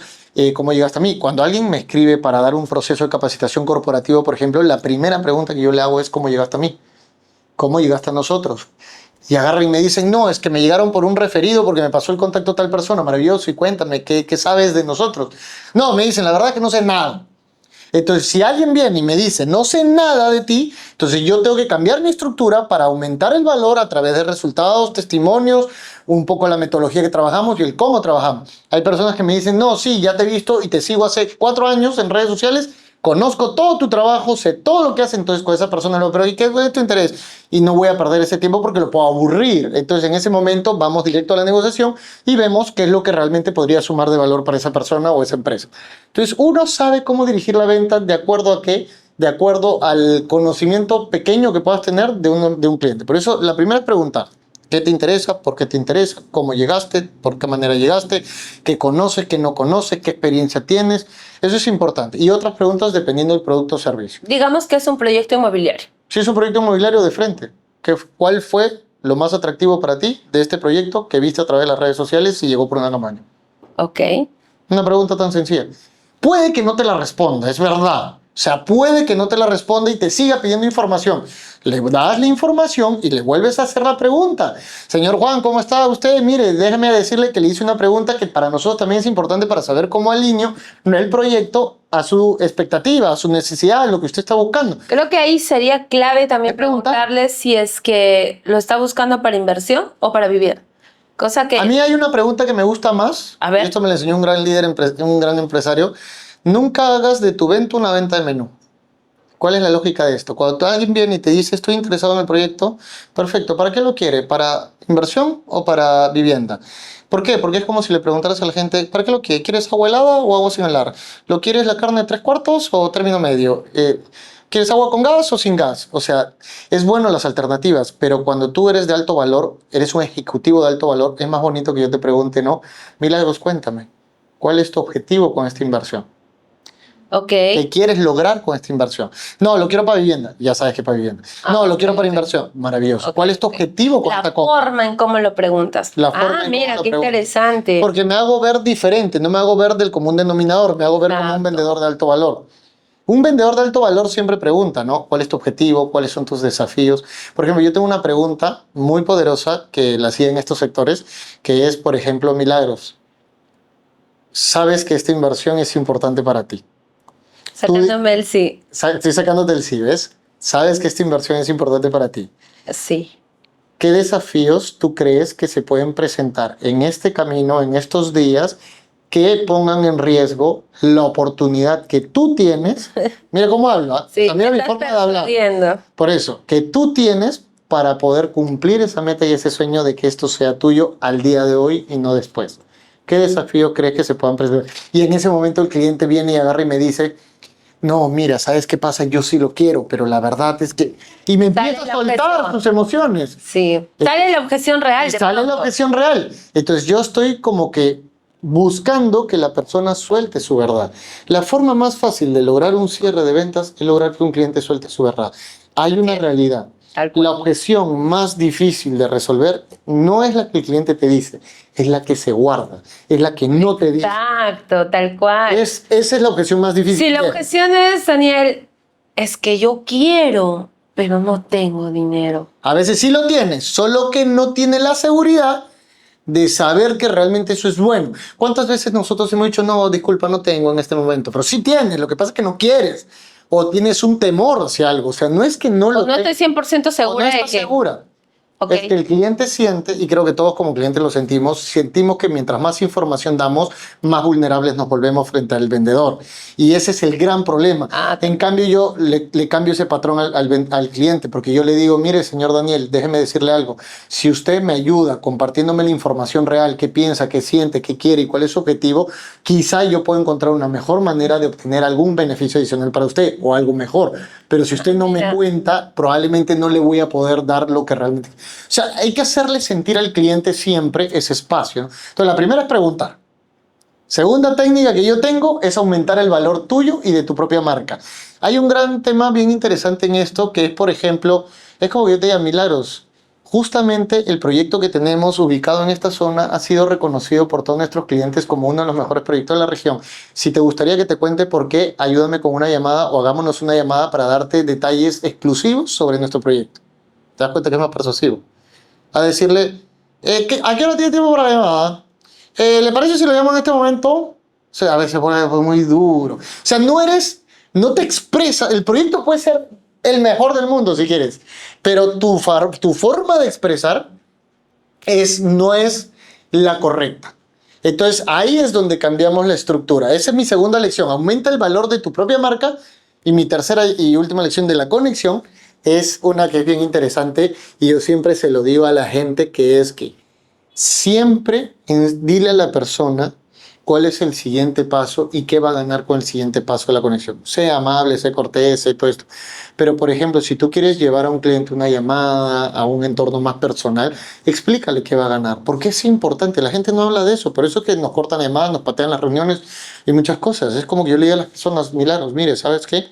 cómo llegaste a mí. Cuando alguien me escribe para dar un proceso de capacitación corporativo, por ejemplo, la primera pregunta que yo le hago es, ¿cómo llegaste a mí? ¿Cómo llegaste a nosotros? Y agarran y me dicen, no, es que me llegaron por un referido porque me pasó el contacto tal persona, maravilloso, y cuéntame, ¿qué sabes de nosotros? No, me dicen, la verdad que no sé nada. Entonces, si alguien viene y me dice, no sé nada de ti, entonces yo tengo que cambiar mi estructura para aumentar el valor a través de resultados, testimonios, un poco la metodología que trabajamos y el cómo trabajamos. Hay personas que me dicen, no, sí, ya te he visto y te sigo hace 4 años en redes sociales, conozco todo tu trabajo, sé todo lo que haces, entonces con esa persona no, pero ¿y qué es tu interés? Y no voy a perder ese tiempo porque lo puedo aburrir. Entonces en ese momento vamos directo a la negociación y vemos qué es lo que realmente podría sumar de valor para esa persona o esa empresa. Entonces uno sabe cómo dirigir la venta de acuerdo a qué, de acuerdo al conocimiento pequeño que puedas tener de un cliente. Por eso la primera pregunta, ¿qué te interesa? ¿Por qué te interesa? ¿Cómo llegaste? ¿Por qué manera llegaste? ¿Qué conoces? ¿Qué no conoces? ¿Qué experiencia tienes? Eso es importante. Y otras preguntas dependiendo del producto o servicio. Digamos que es un proyecto inmobiliario. Si es un proyecto inmobiliario, de frente, ¿cuál fue lo más atractivo para ti de este proyecto que viste a través de las redes sociales y llegó por una campaña? Ok. Una pregunta tan sencilla. Puede que no te la responda, es verdad. O sea, puede que no te la responda y te siga pidiendo información. Le das la información y le vuelves a hacer la pregunta. Señor Juan, ¿cómo está usted? Mire, déjeme decirle que le hice una pregunta que para nosotros también es importante para saber cómo alineo el proyecto a su expectativa, a su necesidad, a lo que usted está buscando. Creo que ahí sería clave también preguntarle si es que lo está buscando para inversión o para vivir. Cosa que... A mí hay una pregunta que me gusta más. A ver. Esto me lo enseñó un gran líder, un gran empresario. Nunca hagas de tu venta una venta de menú. ¿Cuál es la lógica de esto? Cuando alguien viene y te dice, estoy interesado en el proyecto, perfecto, ¿para qué lo quiere? ¿Para inversión o para vivienda? ¿Por qué? Porque es como si le preguntaras a la gente, ¿para qué lo quiere? ¿Quieres agua helada o agua sin helar? ¿Lo quieres la carne de 3/4 o término medio? ¿Quieres agua con gas o sin gas? O sea, es bueno las alternativas, pero cuando tú eres de alto valor, eres un ejecutivo de alto valor, es más bonito que yo te pregunte, ¿no? Milagros, cuéntame. ¿Cuál es tu objetivo con esta inversión? Ok. ¿Qué quieres lograr con esta inversión? No, lo quiero para vivienda. Ya sabes que para vivienda. No, lo quiero para inversión. Maravilloso. Ok, ¿Cuál es tu ok. objetivo con La esta compra? forma en cómo lo preguntas. La forma en cómo Mira, lo qué preguntas. interesante. Porque me hago ver diferente, no me hago ver del común denominador, me hago ver como un Exacto. vendedor de alto valor. Un vendedor de alto valor siempre pregunta, ¿no? ¿Cuál es tu objetivo? ¿Cuáles son tus desafíos? Por ejemplo, yo tengo una pregunta muy poderosa que la hacía en estos sectores, que es, por ejemplo, Milagros. Sabes que esta inversión es importante para ti. Sacándome el sí. Estoy sacándote el sí, ¿ves? Sabes que esta inversión es importante para ti. Sí. ¿Qué desafíos tú crees que se pueden presentar en este camino, en estos días, que pongan en riesgo la oportunidad que tú tienes? Mira cómo hablo, Sí, mira mi estás forma de hablar. persuadiendo. Por eso, que tú tienes para poder cumplir esa meta y ese sueño de que esto sea tuyo al día de hoy y no después. ¿Qué desafío crees que se puedan presentar? Y en ese momento el cliente viene y agarra y me dice, no, mira, ¿sabes qué pasa? Yo sí lo quiero, pero la verdad es que... Y me Sale empieza a la soltar objeción. sus emociones. Sí. Sale la objeción real. de Sale la pronto. objeción real. Entonces yo estoy como que buscando que la persona suelte su verdad. La forma más fácil de lograr un cierre de ventas es lograr que un cliente suelte su verdad. Hay una realidad. Tal cual. La objeción más difícil de resolver no es la que el cliente te dice, es la que se guarda, es la que no te dice. Exacto, tal cual. Esa es la objeción más difícil. Si la objeción es, Daniel, es que yo quiero, pero no tengo dinero. A veces sí lo tiene, solo que no tiene la seguridad de saber que realmente eso es bueno. ¿Cuántas veces nosotros hemos dicho, no, disculpa, no tengo en este momento? Pero sí tienes, lo que pasa es que no quieres. O tienes un temor hacia algo. O sea, no es que no lo O no estoy 100% o segura no de estás que... segura. Ok. Es que el cliente siente, y creo que todos como clientes lo sentimos que mientras más información damos, más vulnerables nos volvemos frente al vendedor. Y ese es el gran problema. En cambio, yo le cambio ese patrón al cliente, porque yo le digo, mire, señor Daniel, déjeme decirle algo. Si usted me ayuda compartiéndome la información real, qué piensa, qué siente, qué quiere y cuál es su objetivo, quizá yo pueda encontrar una mejor manera de obtener algún beneficio adicional para usted o algo mejor. Pero si usted no me cuenta, probablemente no le voy a poder dar lo que realmente... O sea, hay que hacerle sentir al cliente siempre ese espacio, ¿no? Entonces, la primera es preguntar. Segunda técnica que yo tengo es aumentar el valor tuyo y de tu propia marca. Hay un gran tema bien interesante en esto que es, por ejemplo, es como que yo te diga, Milagros, justamente el proyecto que tenemos ubicado en esta zona ha sido reconocido por todos nuestros clientes como uno de los mejores proyectos de la región. Si te gustaría que te cuente por qué, ayúdame con una llamada o hagámonos una llamada para darte detalles exclusivos sobre nuestro proyecto. ¿Te das cuenta que es más persuasivo? A decirle, ¿a qué hora tiene tiempo para la llamada? ¿Le parece si lo llamo en este momento? O sea, a veces se pone muy duro. O sea, no te expresa. El proyecto puede ser el mejor del mundo si quieres, pero tu forma de expresar no es la correcta. Entonces ahí es donde cambiamos la estructura. Esa es mi segunda lección. Aumenta el valor de tu propia marca. Y mi tercera y última lección de la conexión es una que es bien interesante y yo siempre se lo digo a la gente, que es que siempre dile a la persona cuál es el siguiente paso y qué va a ganar con el siguiente paso de la conexión. Sea amable, sea cortés, sea todo esto. Pero, por ejemplo, si tú quieres llevar a un cliente una llamada a un entorno más personal, explícale qué va a ganar. Porque es importante. La gente no habla de eso. Por eso es que nos cortan llamadas, nos patean las reuniones y muchas cosas. Es como que yo le digo a las personas, Milagros, mire, ¿sabes qué?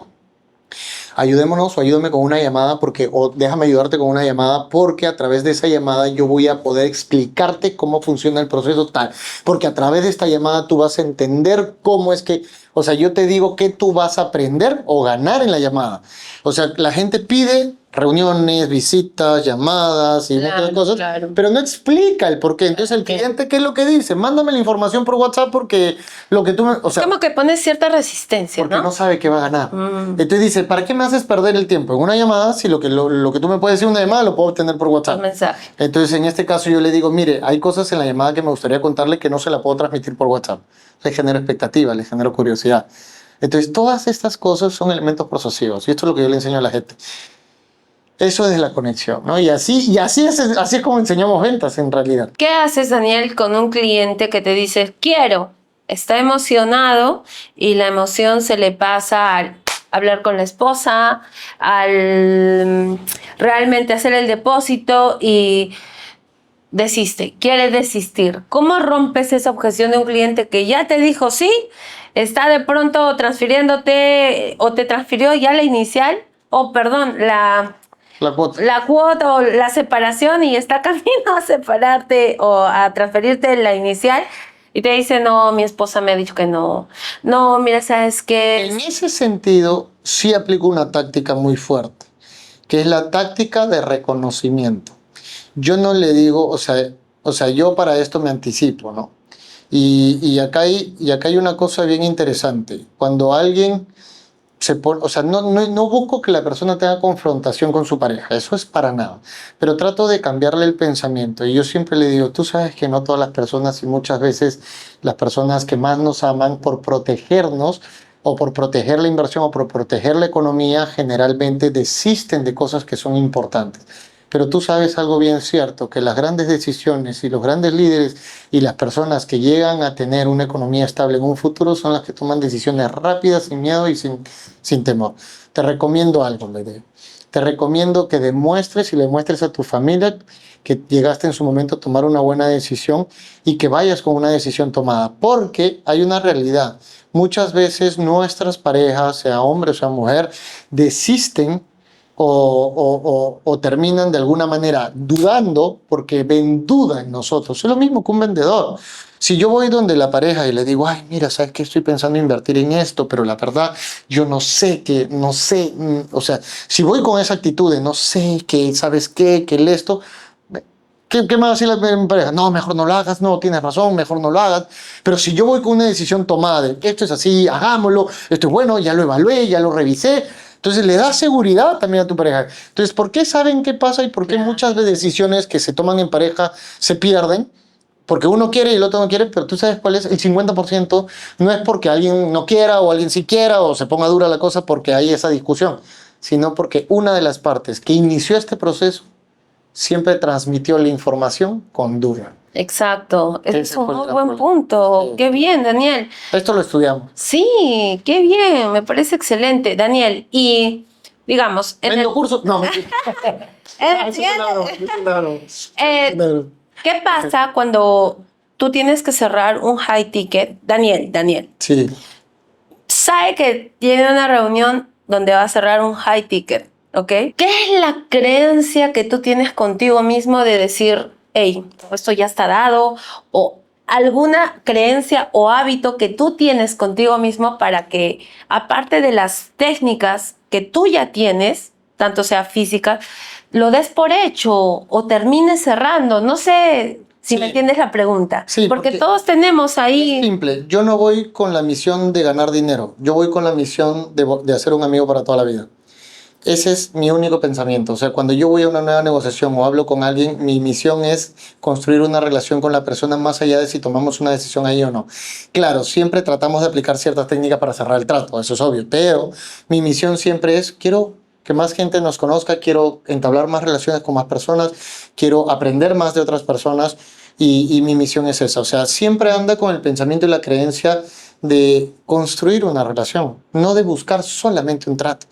Ayudémonos o ayúdame con una llamada o déjame ayudarte con una llamada porque a través de esa llamada yo voy a poder explicarte cómo funciona el proceso tal. Porque a través de esta llamada tú vas a entender cómo es que, o sea, yo te digo qué tú vas a aprender o ganar en la llamada. O sea, la gente pide reuniones, visitas, llamadas y un montón de cosas, pero no explica el por qué. Entonces el cliente, ¿qué es lo que dice? Mándame la información por WhatsApp porque lo que tú me... O sea, como que pones cierta resistencia, porque no sabe qué va a ganar. Entonces dice, ¿para qué me haces perder el tiempo en una llamada si lo que tú me puedes decir en una llamada lo puedo obtener por WhatsApp? Un mensaje. Entonces en este caso yo le digo, mire, hay cosas en la llamada que me gustaría contarle que no se la puedo transmitir por WhatsApp. Le genero expectativa, le genero curiosidad. Entonces todas estas cosas son elementos persuasivos y esto es lo que yo le enseño a la gente. Eso es la conexión, ¿no? Y así es como enseñamos ventas en realidad. ¿Qué haces, Daniel, con un cliente que te dice, quiero, está emocionado y la emoción se le pasa al hablar con la esposa, al realmente hacer el depósito y quiere desistir. ¿Cómo rompes esa objeción de un cliente que ya te dijo sí, está de pronto transfiriéndote o te transfirió ya la inicial, o perdón, la cuota o la separación y está camino a separarte o a transferirte la inicial y te dice, no, mi esposa me ha dicho que no. No, mira, ¿sabes qué? En ese sentido, sí aplico una táctica muy fuerte, que es la táctica de reconocimiento. Yo no le digo, yo para esto me anticipo, ¿no? Y acá hay una cosa bien interesante. Cuando alguien se pone, no busco que la persona tenga confrontación con su pareja, eso es para nada, pero trato de cambiarle el pensamiento y yo siempre le digo, tú sabes que no todas las personas y muchas veces las personas que más nos aman por protegernos o por proteger la inversión o por proteger la economía generalmente desisten de cosas que son importantes. Pero tú sabes algo bien cierto, que las grandes decisiones y los grandes líderes y las personas que llegan a tener una economía estable en un futuro son las que toman decisiones rápidas, sin miedo y sin temor. Te recomiendo algo, Medeo. Te recomiendo que demuestres y le muestres a tu familia que llegaste en su momento a tomar una buena decisión y que vayas con una decisión tomada. Porque hay una realidad. Muchas veces nuestras parejas, sea hombre o sea mujer, desisten o terminan de alguna manera dudando porque ven duda en nosotros. Es lo mismo que un vendedor. Si yo voy donde la pareja y le digo, ay, mira, ¿sabes qué? Estoy pensando en invertir en esto, pero la verdad, yo no sé, si voy con esa actitud de no sé, que ¿sabes qué? Que esto... ¿Qué me va a decir mi pareja? No, mejor no lo hagas, no, tienes razón, mejor no lo hagas. Pero si yo voy con una decisión tomada de esto es así, hagámoslo, esto es bueno, ya lo evalué, ya lo revisé, entonces le da seguridad también a tu pareja. Entonces, ¿por qué saben qué pasa y por qué muchas decisiones que se toman en pareja se pierden? Porque uno quiere y el otro no quiere, pero tú sabes cuál es el 50%. No es porque alguien no quiera o alguien sí quiera o se ponga dura la cosa porque hay esa discusión, sino porque una de las partes que inició este proceso siempre transmitió la información con duda. Exacto, ese es un muy buen problema. punto. Sí. Qué bien, Daniel. Esto lo estudiamos. Sí, qué bien, me parece excelente, Daniel. Y digamos, ¿Vendo cursos? No, en el eso es una broma. ¿qué pasa cuando tú tienes que cerrar un high ticket? Daniel, Sí. sabe que tiene una reunión donde va a cerrar un high ticket, ¿ok? ¿Qué es la creencia que tú tienes contigo mismo de decir, hey, esto ya está dado? O alguna creencia o hábito que tú tienes contigo mismo para que, aparte de las técnicas que tú ya tienes, tanto sea física, lo des por hecho o termines cerrando. No sé si me entiendes la pregunta. Sí, porque todos tenemos ahí... Es simple. Yo no voy con la misión de ganar dinero. Yo voy con la misión de hacer un amigo para toda la vida. Ese es mi único pensamiento. O sea, cuando yo voy a una nueva negociación o hablo con alguien, mi misión es construir una relación con la persona más allá de si tomamos una decisión ahí o no. Claro, siempre tratamos de aplicar ciertas técnicas para cerrar el trato, eso es obvio, pero mi misión siempre es, quiero que más gente nos conozca, quiero entablar más relaciones con más personas, quiero aprender más de otras personas y mi misión es esa. O sea, siempre anda con el pensamiento y la creencia de construir una relación, no de buscar solamente un trato.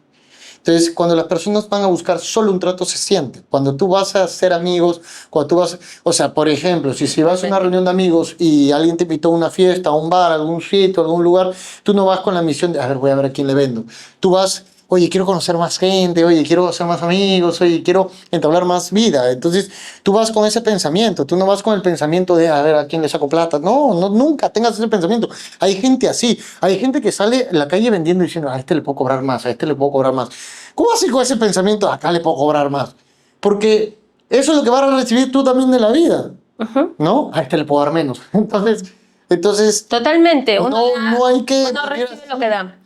Entonces, cuando las personas van a buscar solo un trato, se siente. Cuando tú vas a ser amigos, cuando tú vas... O sea, por ejemplo, si vas a una reunión de amigos y alguien te invitó a una fiesta, a un bar, a algún sitio, a algún lugar, tú no vas con la misión de, a ver, voy a ver a quién le vendo. Tú vas, oye, quiero conocer más gente, oye, quiero hacer más amigos, oye, quiero entablar más vida. Entonces, tú vas con ese pensamiento. Tú no vas con el pensamiento de, a ver, a quién le saco plata. No, nunca tengas ese pensamiento. Hay gente así. Hay gente que sale en la calle vendiendo y diciendo, a este le puedo cobrar más, a este le puedo cobrar más. ¿Cómo así con ese pensamiento? Acá le puedo cobrar más. Porque eso es lo que vas a recibir tú también de la vida. ¿No? A este le puedo dar menos. Entonces Totalmente. no hay que... Uno recibe lo que da.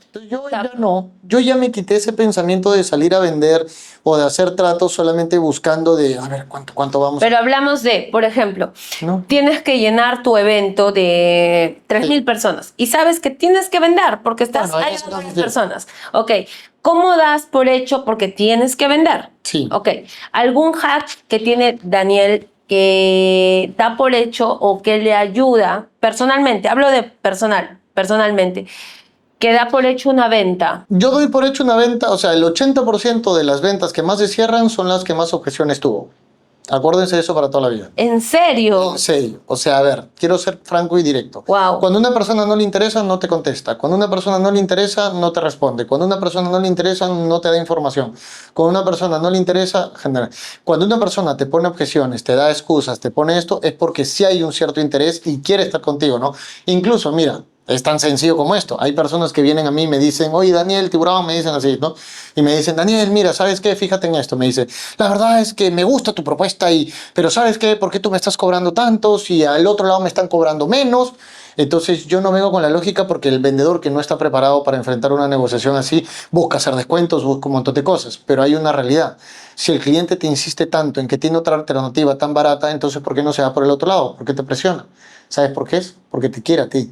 Yo ya me quité ese pensamiento de salir a vender o de hacer tratos solamente buscando de, a ver, cuánto vamos. Pero hablamos de, por ejemplo, ¿no? Tienes que llenar tu evento de 3,000 personas y sabes que tienes que vender porque estás ayudando a las personas. Ok, ¿cómo das por hecho porque tienes que vender? Sí. Ok, ¿algún hack que tiene Daniel que da por hecho o que le ayuda personalmente? Hablo de personalmente. Que da por hecho una venta. Yo doy por hecho una venta, o sea, el 80% de las ventas que más se cierran son las que más objeciones tuvo. Acuérdense de eso para toda la vida. ¿En serio? En serio. O sea, a ver, quiero ser franco y directo. Wow. Cuando una persona no le interesa, no te contesta. Cuando una persona no le interesa, no te responde. Cuando una persona no le interesa, no te da información. Cuando una persona no le interesa, genera. Cuando una persona te pone objeciones, te da excusas, te pone esto, es porque sí hay un cierto interés y quiere estar contigo, ¿no? Incluso, mira, es tan sencillo como esto. Hay personas que vienen a mí y me dicen, oye, Daniel, tiburón, me dicen así, ¿no? Y me dicen, Daniel, mira, ¿sabes qué? Fíjate en esto. Me dice, la verdad es que me gusta tu propuesta, pero ¿sabes qué? ¿Por qué tú me estás cobrando tanto si al otro lado me están cobrando menos? Entonces yo no vengo con la lógica porque el vendedor que no está preparado para enfrentar una negociación así busca hacer descuentos, busca un montón de cosas. Pero hay una realidad. Si el cliente te insiste tanto en que tiene otra alternativa tan barata, entonces ¿por qué no se va por el otro lado? ¿Por qué te presiona? ¿Sabes por qué es? Porque te quiere a ti.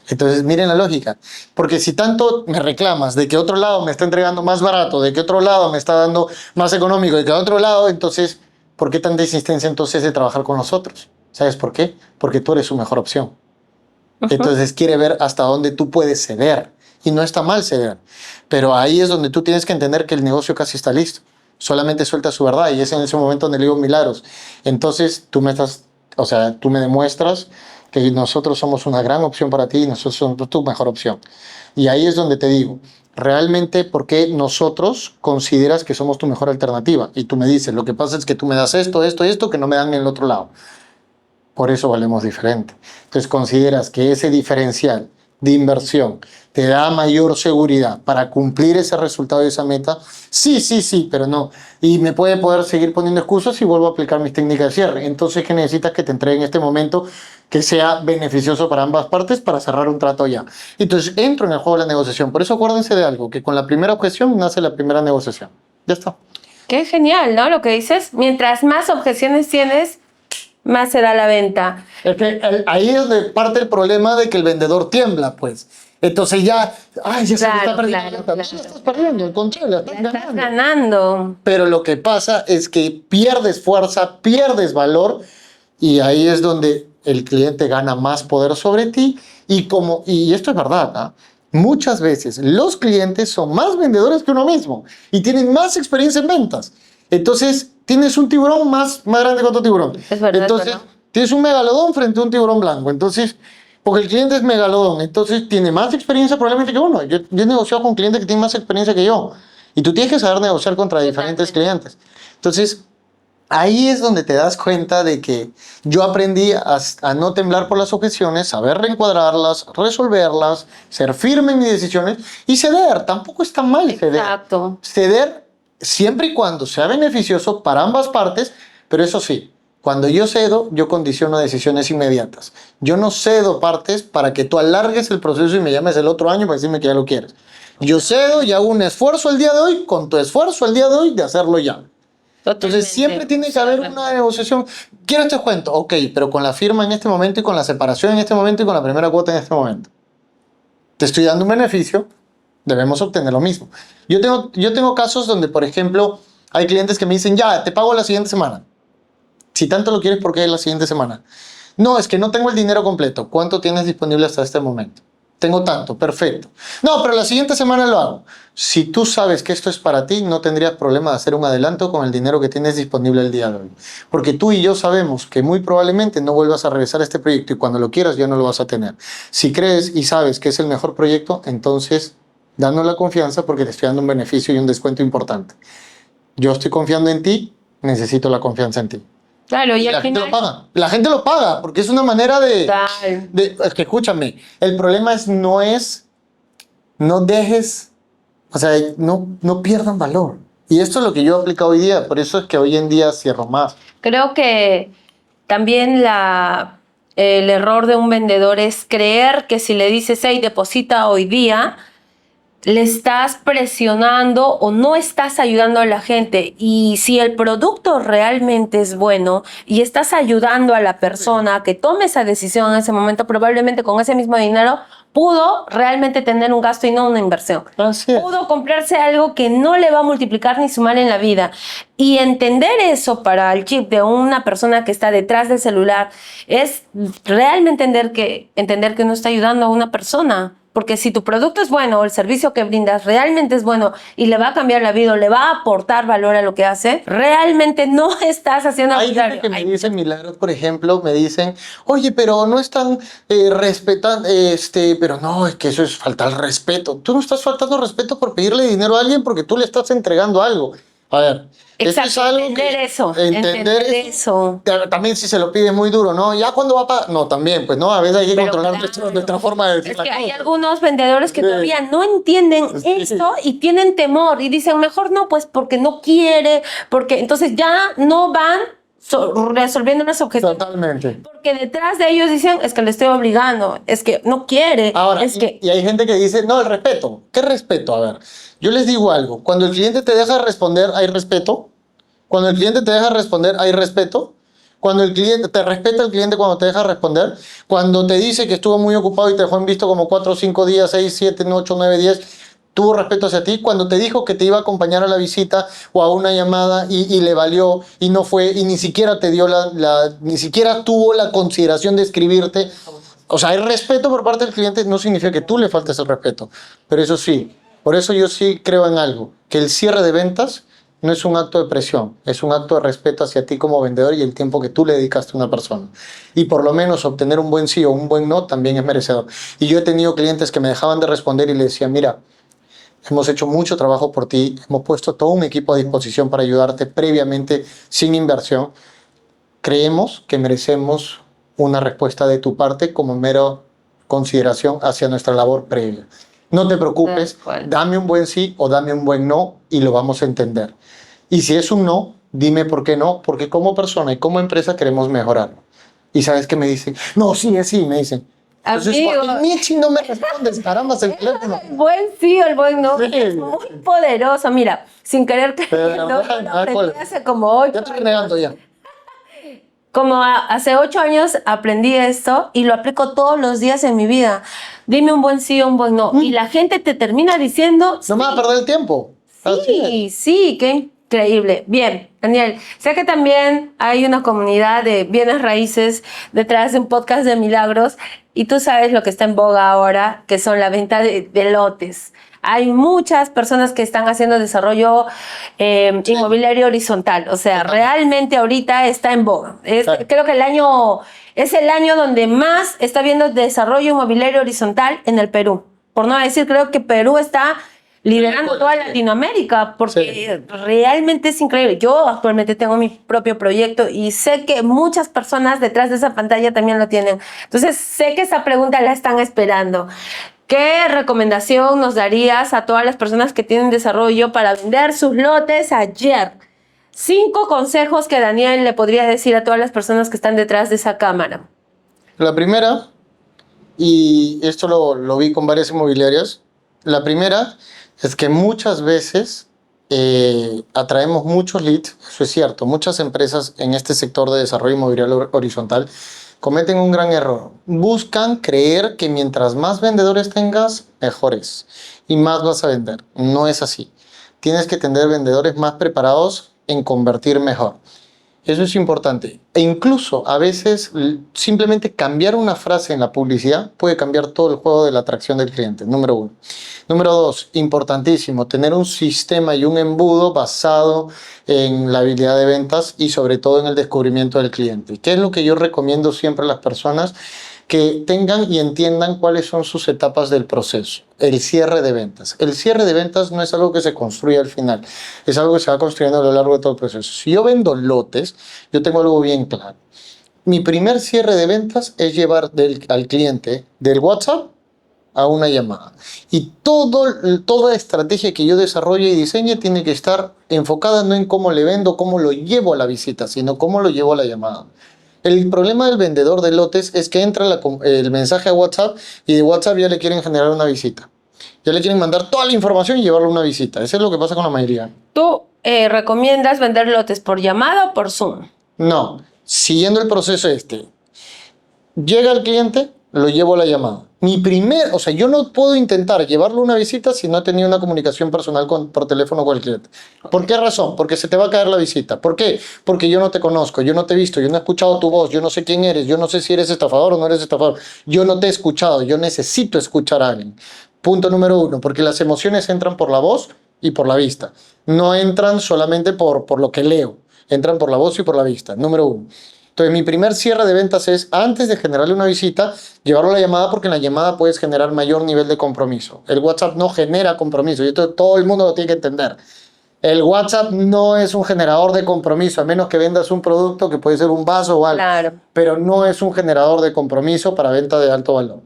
Entonces, miren la lógica. Porque si tanto me reclamas de que otro lado me está entregando más barato, de que otro lado me está dando más económico, de que otro lado, entonces, ¿por qué tanta insistencia entonces de trabajar con nosotros? ¿Sabes por qué? Porque tú eres su mejor opción. Entonces quiere ver hasta dónde tú puedes ceder. Y no está mal ceder. Pero ahí es donde tú tienes que entender que el negocio casi está listo. Solamente suelta su verdad. Y es en ese momento donde le digo milagros. Entonces tú me demuestras que nosotros somos una gran opción para ti y nosotros somos tu mejor opción. Y ahí es donde te digo, realmente, ¿por qué nosotros consideras que somos tu mejor alternativa? Y tú me dices, lo que pasa es que tú me das esto, esto y esto que no me dan en el otro lado. Por eso valemos diferente. Entonces, ¿consideras que ese diferencial de inversión te da mayor seguridad para cumplir ese resultado y esa meta? Sí, pero no. Y me puede poder seguir poniendo excusas si vuelvo a aplicar mis técnicas de cierre. Entonces, ¿qué necesitas que te entregue en este momento que sea beneficioso para ambas partes para cerrar un trato ya? Entonces, entro en el juego de la negociación. Por eso acuérdense de algo, que con la primera objeción nace la primera negociación. Ya está. Qué genial, ¿no? Lo que dices, mientras más objeciones tienes, más se da la venta. Es que ahí es donde parte el problema de que el vendedor tiembla, pues. Entonces ya, ya se me está perdiendo. Claro. No la estás perdiendo, al contrario, la estás ganando. Pero lo que pasa es que pierdes fuerza, pierdes valor y ahí es donde el cliente gana más poder sobre ti y esto es verdad, ¿ah? Muchas veces los clientes son más vendedores que uno mismo y tienen más experiencia en ventas. Entonces, tienes un tiburón más grande que otro tiburón. Es verdad. Entonces, tienes un megalodón frente a un tiburón blanco. Entonces, porque el cliente es megalodón, entonces tiene más experiencia probablemente que uno. Yo he negociado con clientes que tienen más experiencia que yo. Y tú tienes que saber negociar contra diferentes clientes. Entonces, ahí es donde te das cuenta de que yo aprendí a no temblar por las objeciones, saber reencuadrarlas, resolverlas, ser firme en mis decisiones y ceder. Tampoco está mal ceder. Exacto. Ceder siempre y cuando sea beneficioso para ambas partes, pero eso sí, cuando yo cedo, yo condiciono decisiones inmediatas. Yo no cedo partes para que tú alargues el proceso y me llames el otro año para decirme que ya lo quieres. Yo cedo y hago un esfuerzo el día de hoy, con tu esfuerzo el día de hoy, de hacerlo ya. Entonces siempre tiene que haber una negociación. Quiero este cuento, ok, pero con la firma en este momento y con la separación en este momento y con la primera cuota en este momento. Te estoy dando un beneficio, debemos obtener lo mismo. Yo tengo casos donde, por ejemplo, hay clientes que me dicen, ya, te pago la siguiente semana. Si tanto lo quieres, ¿por qué la siguiente semana? No, es que no tengo el dinero completo. ¿Cuánto tienes disponible hasta este momento? Tengo tanto, perfecto. No, pero la siguiente semana lo hago. Si tú sabes que esto es para ti, no tendrías problema de hacer un adelanto con el dinero que tienes disponible el día de hoy. Porque tú y yo sabemos que muy probablemente no vuelvas a regresar a este proyecto y cuando lo quieras ya no lo vas a tener. Si crees y sabes que es el mejor proyecto, entonces danos la confianza porque te estoy dando un beneficio y un descuento importante. Yo estoy confiando en ti, necesito la confianza en ti. Claro, y la gente lo paga. La gente lo paga porque es una manera de es que escúchame, el problema no dejes, o sea, no pierdan valor. Y esto es lo que yo he aplicado hoy día, por eso es que hoy en día cierro más. Creo que también el error de un vendedor es creer que si le dices, hey, deposita hoy día, le estás presionando o no estás ayudando a la gente. Y si el producto realmente es bueno y estás ayudando a la persona a que tome esa decisión en ese momento, probablemente con ese mismo dinero pudo realmente tener un gasto y no una inversión. Pudo comprarse algo que no le va a multiplicar ni sumar en la vida. Y entender eso para el chip de una persona que está detrás del celular es realmente entender que no está ayudando a una persona. porque si tu producto es bueno o el servicio que brindas realmente es bueno y le va a cambiar la vida o le va a aportar valor a lo que hace, realmente no estás haciendo Hay gente que me dicen milagros, por ejemplo, me dicen, oye, pero no están respetando, pero no, es que eso es faltar respeto. Tú no estás faltando respeto por pedirle dinero a alguien porque tú le estás entregando algo. A ver, Exacto, eso es algo entender que, eso, entender eso. También si se lo pide muy duro, ¿no? ¿Ya cuándo va a pagar? No, también, pues no, a veces hay que Pero controlar claro, nuestra forma de decir es las que hay cosas. algunos vendedores que Sí. todavía no entienden Sí. esto y tienen temor y dicen, mejor no, pues porque no quiere, porque entonces ya no van resolviendo las objeciones. Totalmente. Porque detrás de ellos dicen, es que le estoy obligando, es que no quiere, Ahora, es que... y hay gente que dice, no, el respeto. ¿Qué respeto? A ver, yo les digo algo. Cuando el cliente te deja responder, hay respeto. Cuando el cliente te deja responder, hay respeto. Cuando el cliente te respeta el cliente cuando te deja responder. Cuando te dice que estuvo muy ocupado y te dejó en visto como 4 o 5 días, 6, 7, 8, 9, 10, tuvo respeto hacia ti. Cuando te dijo que te iba a acompañar a la visita o a una llamada y le valió y no fue y ni siquiera te dio ni siquiera tuvo la consideración de escribirte. O sea, hay respeto por parte del cliente, no significa que tú le faltes el respeto. Pero eso sí, por eso yo sí creo en algo, que el cierre de ventas no es un acto de presión, es un acto de respeto hacia ti como vendedor y el tiempo que tú le dedicaste a una persona. Y por lo menos obtener un buen sí o un buen no también es merecedor. Y yo he tenido clientes que me dejaban de responder y le decía, mira, hemos hecho mucho trabajo por ti, hemos puesto todo un equipo a disposición para ayudarte previamente sin inversión. Creemos que merecemos una respuesta de tu parte como mera consideración hacia nuestra labor previa. No te preocupes, dame un buen sí o dame un buen no y lo vamos a entender. Y si es un no, dime por qué no, porque como persona y como empresa queremos mejorarlo. Y sabes que me dicen, no, sí, es sí, me dicen. Entonces, Amigo, ¿por qué Michi no me respondes? Caramba, el teléfono. el buen sí o el buen no Sí. es muy poderoso. Mira, sin querer queriendo, lo aprendí hace como 8 Ya estoy renegando ya. Hace 8 años aprendí esto y lo aplico todos los días en mi vida. Dime un buen sí o un buen no. Y la gente te termina diciendo... No me vas a perder el tiempo. Sí, qué increíble. Bien, Daniel, sé que también hay una comunidad de bienes raíces detrás de un podcast de milagros y tú sabes lo que está en boga ahora, que son la venta de lotes. Hay muchas personas que están haciendo desarrollo inmobiliario horizontal. O sea, realmente ahorita está en boga. Creo que es el año donde más está habiendo desarrollo inmobiliario horizontal en el Perú. Por no decir, creo que Perú está liderando toda Latinoamérica porque realmente es increíble. Yo actualmente tengo mi propio proyecto y sé que muchas personas detrás de esa pantalla también lo tienen. Entonces, sé que esa pregunta la están esperando. ¿Qué recomendación nos darías a todas las personas que tienen desarrollo para vender sus lotes ayer? 5 consejos que Daniel le podría decir a todas las personas que están detrás de esa cámara. La primera, y esto lo vi con varias inmobiliarias, la primera es que muchas veces atraemos muchos leads, eso es cierto, muchas empresas en este sector de desarrollo inmobiliario horizontal cometen un gran error. Buscan creer que mientras más vendedores tengas, mejores y más vas a vender. No es así. Tienes que tener vendedores más preparados en convertir mejor. Eso es importante. E incluso a veces simplemente cambiar una frase en la publicidad puede cambiar todo el juego de la atracción del cliente, número 1. Número 2, importantísimo, tener un sistema y un embudo basado en la habilidad de ventas y sobre todo en el descubrimiento del cliente. ¿Qué es lo que yo recomiendo siempre a las personas? Que tengan y entiendan cuáles son sus etapas del proceso. El cierre de ventas. El cierre de ventas no es algo que se construye al final, es algo que se va construyendo a lo largo de todo el proceso. Si yo vendo lotes, yo tengo algo bien claro. Mi primer cierre de ventas es llevar al cliente del WhatsApp a una llamada. Y toda estrategia que yo desarrolle y diseñe tiene que estar enfocada no en cómo le vendo, cómo lo llevo a la visita, sino cómo lo llevo a la llamada. El problema del vendedor de lotes es que entra el mensaje a WhatsApp y de WhatsApp ya le quieren generar una visita. Ya le quieren mandar toda la información y llevarle una visita. Eso es lo que pasa con la mayoría. ¿Tú recomiendas vender lotes por llamada o por Zoom? No, siguiendo el proceso este. Llega el cliente, lo llevo a la llamada. O sea, yo no puedo intentar llevarlo a una visita si no he tenido una comunicación personal por teléfono con el cliente. ¿Por qué razón? Porque se te va a caer la visita. ¿Por qué? Porque yo no te conozco, yo no te he visto, yo no he escuchado tu voz, yo no sé quién eres, yo no sé si eres estafador o no eres estafador. Yo no te he escuchado, yo necesito escuchar a alguien. Punto número uno, porque las emociones entran por la voz y por la vista. No entran solamente por lo que leo, entran por la voz y por la vista. Número uno. Entonces, mi primer cierre de ventas es, antes de generarle una visita, llevarlo a la llamada, porque en la llamada puedes generar mayor nivel de compromiso. El WhatsApp no genera compromiso, y esto todo el mundo lo tiene que entender. El WhatsApp no es un generador de compromiso, a menos que vendas un producto que puede ser un vaso o algo, Claro. pero no es un generador de compromiso para venta de alto valor.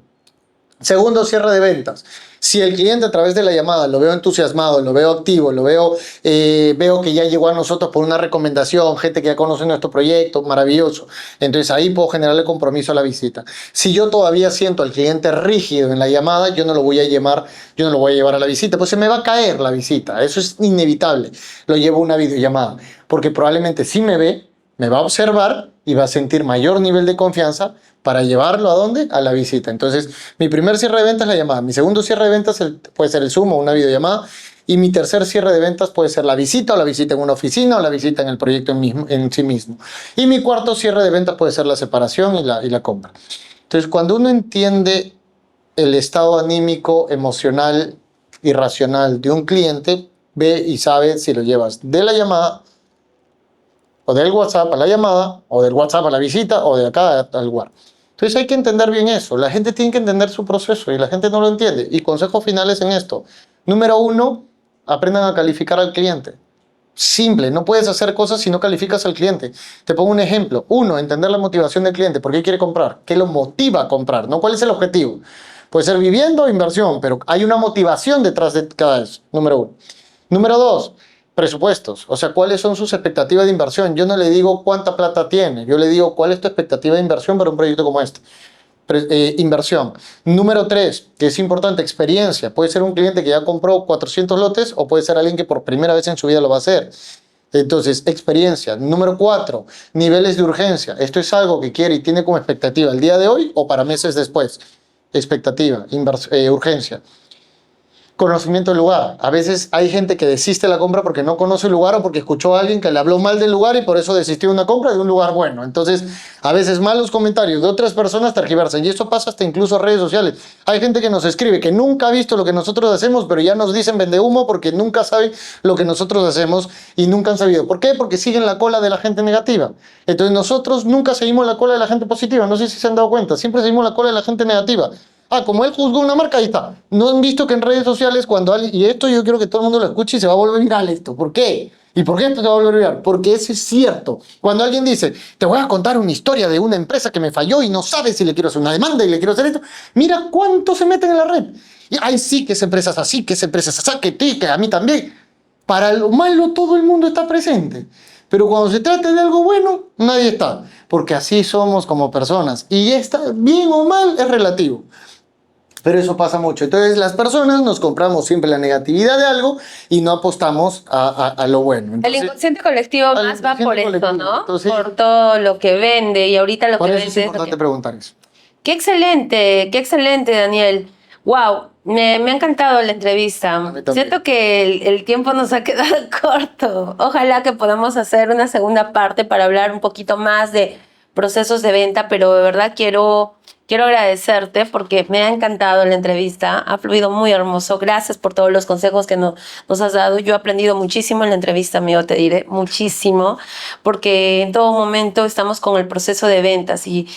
Segundo cierre de ventas. Si el cliente a través de la llamada lo veo entusiasmado, lo veo activo, veo que ya llegó a nosotros por una recomendación, gente que ya conoce nuestro proyecto, maravilloso. Entonces ahí puedo generarle compromiso a la visita. Si yo todavía siento al cliente rígido en la llamada, yo no lo voy a llevar a la visita, pues se me va a caer la visita. Eso es inevitable. Lo llevo a una videollamada, porque probablemente si me ve, me va a observar y va a sentir mayor nivel de confianza para llevarlo ¿a dónde? A la visita. Entonces, mi primer cierre de ventas es la llamada. Mi segundo cierre de ventas puede ser el Zoom o una videollamada. Y mi tercer cierre de ventas puede ser la visita, o la visita en una oficina, o la visita en el proyecto en sí mismo. Y mi cuarto cierre de ventas puede ser la separación y la compra. Entonces, cuando uno entiende el estado anímico, emocional y racional de un cliente, ve y sabe si lo llevas de la llamada, o del WhatsApp a la llamada, o del WhatsApp a la visita, o de acá al lugar. Entonces hay que entender bien eso. La gente tiene que entender su proceso y la gente no lo entiende. Y consejos finales en esto. Número uno, aprendan a calificar al cliente. Simple, no puedes hacer cosas si no calificas al cliente. Te pongo un ejemplo. Uno, entender la motivación del cliente. ¿Por qué quiere comprar? ¿Qué lo motiva a comprar? ¿No? ¿Cuál es el objetivo? Puede ser vivienda o inversión, pero hay una motivación detrás de cada eso. Número uno. Número dos, presupuestos. O sea, ¿cuáles son sus expectativas de inversión? Yo no le digo cuánta plata tiene. Yo le digo cuál es tu expectativa de inversión para un proyecto como este. Inversión. Número 3, que es importante, experiencia. Puede ser un cliente que ya compró 400 lotes o puede ser alguien que por primera vez en su vida lo va a hacer. Entonces, experiencia. Número 4, niveles de urgencia. Esto es algo que quiere y tiene como expectativa el día de hoy o para meses después. Expectativa, urgencia. Conocimiento del lugar. A veces hay gente que desiste de la compra porque no conoce el lugar o porque escuchó a alguien que le habló mal del lugar y por eso desistió de una compra de un lugar bueno. Entonces, a veces malos comentarios de otras personas tergiversan y esto pasa hasta incluso a redes sociales. Hay gente que nos escribe que nunca ha visto lo que nosotros hacemos, pero ya nos dicen vende humo porque nunca sabe lo que nosotros hacemos y nunca han sabido. ¿Por qué? Porque siguen la cola de la gente negativa. Entonces, nosotros nunca seguimos la cola de la gente positiva. No sé si se han dado cuenta. Siempre seguimos la cola de la gente negativa. Ah, como él juzgó una marca, ahí está. No han visto que en redes sociales cuando alguien... Y esto yo quiero que todo el mundo lo escuche y se va a volver viral esto. ¿Por qué? ¿Y por qué esto se va a volver viral? Porque eso es cierto. Cuando alguien dice, te voy a contar una historia de una empresa que me falló y no sabe si le quiero hacer una demanda y le quiero hacer esto, mira cuánto se meten en la red. Y ay, sí, que es empresas así, que es empresas así, que a mí también. Para lo malo todo el mundo está presente. Pero cuando se trata de algo bueno, nadie está. Porque así somos como personas. Y está bien o mal es relativo. Pero eso pasa mucho. Entonces las personas nos compramos siempre la negatividad de algo y no apostamos a lo bueno. Entonces, el inconsciente colectivo más va por esto, ¿no? Entonces, por todo lo que vende y ahorita lo por que eso vende. es importante preguntar eso. Qué excelente, Daniel. Wow, me ha encantado la entrevista. Siento que el tiempo nos ha quedado corto. Ojalá que podamos hacer una segunda parte para hablar un poquito más de procesos de venta, pero de verdad quiero agradecerte porque me ha encantado la entrevista, ha fluido muy hermoso. Gracias por todos los consejos que nos has dado. Yo he aprendido muchísimo en la entrevista, amigo, te diré, muchísimo, porque en todo momento estamos con el proceso de ventas y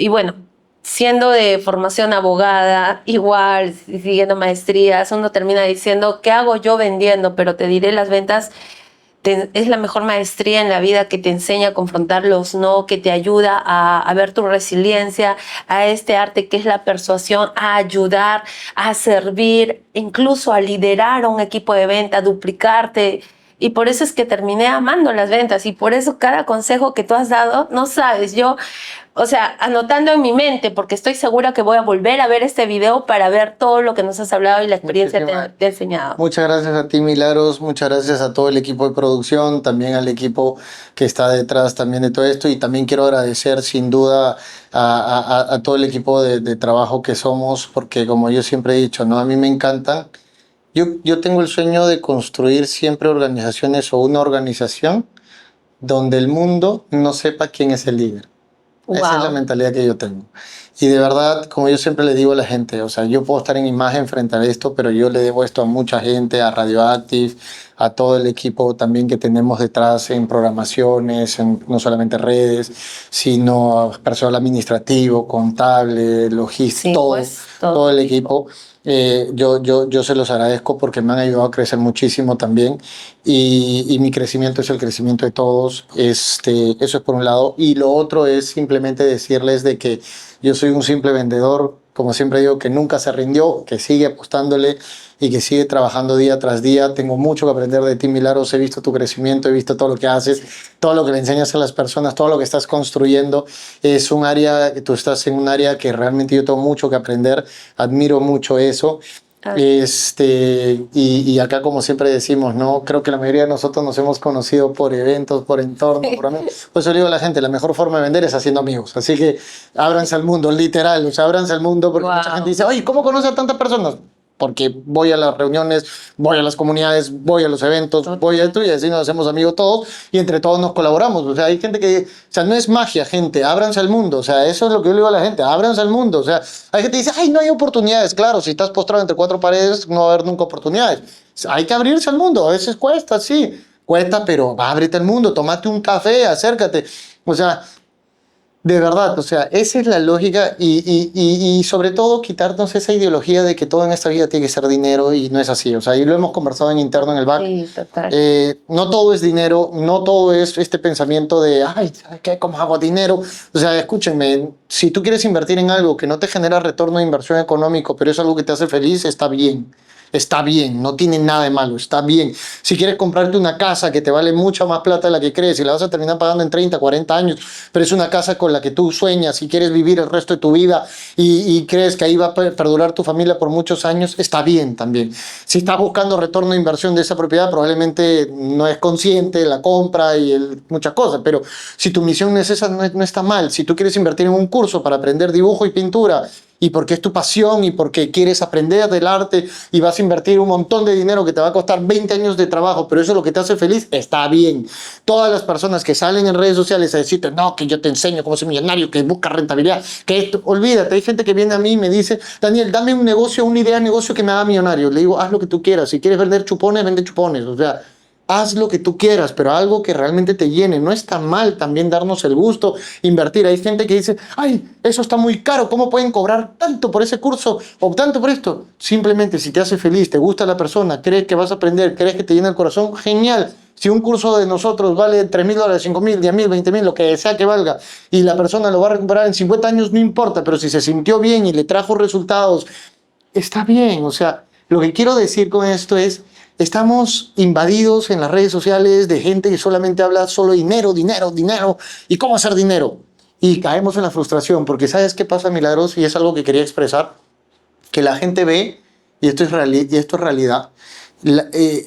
bueno, siendo de formación abogada, igual, siguiendo maestrías, uno termina diciendo, ¿qué hago yo vendiendo? Pero te diré, las ventas es la mejor maestría en la vida, que te enseña a confrontar los no, que te ayuda a ver tu resiliencia, a este arte que es la persuasión, a ayudar, a servir, incluso a liderar a un equipo de venta, a duplicarte Y por eso es que terminé amando las ventas. Y por eso cada consejo que tú has dado, no sabes, yo, o sea, anotando en mi mente, porque estoy segura que voy a volver a ver este video para ver todo lo que nos has hablado y la experiencia que te he enseñado. Muchas gracias a ti, Milagros. Muchas gracias a todo el equipo de producción, también al equipo que está detrás también de todo esto. Y también quiero agradecer sin duda a todo el equipo de trabajo que somos, porque como yo siempre he dicho, ¿no? A mí me encantan. Yo tengo el sueño de construir siempre organizaciones o una organización donde el mundo no sepa quién es el líder. Wow. Esa es la mentalidad que yo tengo. Y de verdad, como yo siempre le digo a la gente, o sea, yo puedo estar en imagen frente a esto, pero yo le debo esto a mucha gente, a Radioactive, a todo el equipo también que tenemos detrás en programaciones, en no solamente redes, sino personal administrativo, contable, logístico, Sí, todo, pues, todo el equipo. Yo se los agradezco porque me han ayudado a crecer muchísimo también y mi crecimiento es el crecimiento de todos. Eso es por un lado. Y lo otro es simplemente decirles de que yo soy un simple vendedor, como siempre digo, que nunca se rindió, que sigue apostándole y que sigue trabajando día tras día. Tengo mucho que aprender de ti, Milagros. He visto tu crecimiento, he visto todo lo que haces, todo lo que le enseñas a las personas, todo lo que estás construyendo. Es un área, tú estás en un área que realmente yo tengo mucho que aprender. Admiro mucho eso. Y acá, como siempre decimos, ¿no? Creo que la mayoría de nosotros nos hemos conocido por eventos, por entorno, por amigos. Pues yo le digo a la gente, la mejor forma de vender es haciendo amigos. Así que ábranse al mundo, literal, o sea, ábranse al mundo, porque mucha gente dice, oye, ¿cómo conoces a tantas personas? Porque voy a las reuniones, voy a las comunidades, voy a los eventos, voy a esto y así nos hacemos amigos todos y entre todos nos colaboramos. O sea, hay gente que, o sea, no es magia, gente, ábranse al mundo. O sea, eso es lo que yo le digo a la gente, ábranse al mundo. O sea, hay gente que dice, ay, no hay oportunidades. Claro, si estás postrado entre cuatro paredes, no va a haber nunca oportunidades. Hay que abrirse al mundo. A veces cuesta, sí, cuesta, pero ábrete al mundo, tómate un café, acércate. O sea, de verdad, o sea, esa es la lógica y sobre todo quitarnos esa ideología de que todo en esta vida tiene que ser dinero y no es así. O sea, y lo hemos conversado en interno en el back. Sí, total. No todo es dinero, no todo es este pensamiento de, ay, ¿qué? ¿Cómo hago dinero? O sea, escúchenme, si tú quieres invertir en algo que no te genera retorno de inversión económico, pero es algo que te hace feliz, está bien. Está bien, no tiene nada de malo, está bien. Si quieres comprarte una casa que te vale mucha más plata de la que crees y la vas a terminar pagando en 30, 40 años, pero es una casa con la que tú sueñas y quieres vivir el resto de tu vida y crees que ahí va a perdurar tu familia por muchos años, está bien también. Si estás buscando retorno de inversión de esa propiedad, probablemente no es consciente la compra y muchas cosas, pero si tu misión es esa, no está mal. Si tú quieres invertir en un curso para aprender dibujo y pintura, y porque es tu pasión y porque quieres aprender del arte y vas a invertir un montón de dinero que te va a costar 20 años de trabajo, pero eso es lo que te hace feliz, está bien. Todas las personas que salen en redes sociales a decirte, no, que yo te enseño cómo ser millonario, que busca rentabilidad, que esto, olvídate, hay gente que viene a mí y me dice, Daniel, dame un negocio, una idea de negocio que me haga millonario. Le digo, haz lo que tú quieras, si quieres vender chupones, vende chupones, o sea, haz lo que tú quieras, pero algo que realmente te llene. No está mal también darnos el gusto, invertir. Hay gente que dice, ay, eso está muy caro, ¿cómo pueden cobrar tanto por ese curso o tanto por esto? Simplemente si te hace feliz, te gusta la persona, crees que vas a aprender, crees que te llena el corazón, genial. Si un curso de nosotros vale $3,000, $5,000, $10,000, $20,000, lo que sea que valga, y la persona lo va a recuperar en 50 años, no importa, pero si se sintió bien y le trajo resultados, está bien. O sea, lo que quiero decir con esto es, estamos invadidos en las redes sociales de gente que solamente habla solo dinero, dinero, dinero y cómo hacer dinero. Y caemos en la frustración, porque ¿sabes qué pasa, Milagros? Y es algo que quería expresar, que la gente ve, y esto es realidad,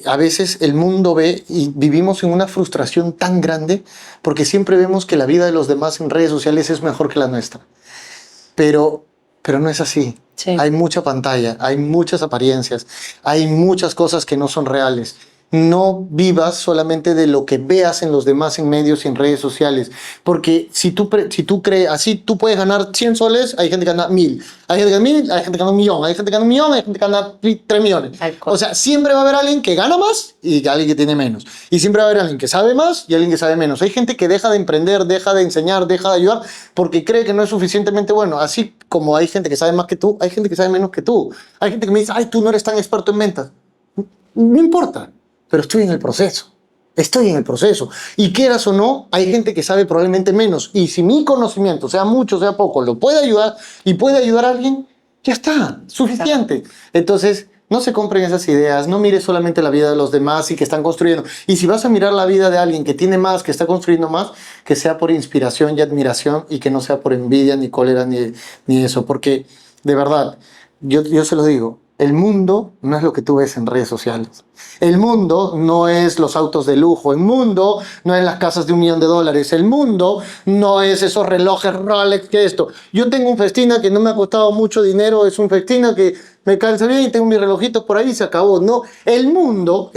a veces el mundo ve y vivimos en una frustración tan grande porque siempre vemos que la vida de los demás en redes sociales es mejor que la nuestra. Pero no es así. Sí. Hay mucha pantalla, hay muchas apariencias, hay muchas cosas que no son reales. No vivas solamente de lo que veas en los demás en medios y en redes sociales, porque si tú crees, así tú puedes ganar 100 soles, hay gente que gana 1,000, hay gente que gana 1,000, hay gente que gana 1,000,000, hay gente que gana 1,000,000, hay gente que gana 3 millones. O sea, siempre va a haber alguien que gana más y alguien que tiene menos, y siempre va a haber alguien que sabe más y alguien que sabe menos. Hay gente que deja de emprender, deja de enseñar, deja de ayudar porque cree que no es suficientemente bueno. Así como hay gente que sabe más que tú, hay gente que sabe menos que tú. Hay gente que me dice, ay, tú no eres tan experto en ventas. No importa. Pero estoy en el proceso. Estoy en el proceso. Y quieras o no, hay gente que sabe probablemente menos. Y si mi conocimiento, sea mucho, sea poco, lo puede ayudar y puede ayudar a alguien, ya está, suficiente. Entonces, No se compren esas ideas, no mires solamente la vida de los demás y que están construyendo. Y si vas a mirar la vida de alguien que tiene más, que está construyendo más, que sea por inspiración y admiración y que no sea por envidia, ni cólera, ni eso. Porque, de verdad, yo se lo digo, el mundo no es lo que tú ves en redes sociales. El mundo no es los autos de lujo. El mundo no es las casas de $1 millón. El mundo no es esos relojes Rolex que esto. Yo tengo un Festina que no me ha costado mucho dinero. Es un Festina que me calza bien y tengo mis relojitos por ahí y se acabó. No, el mundo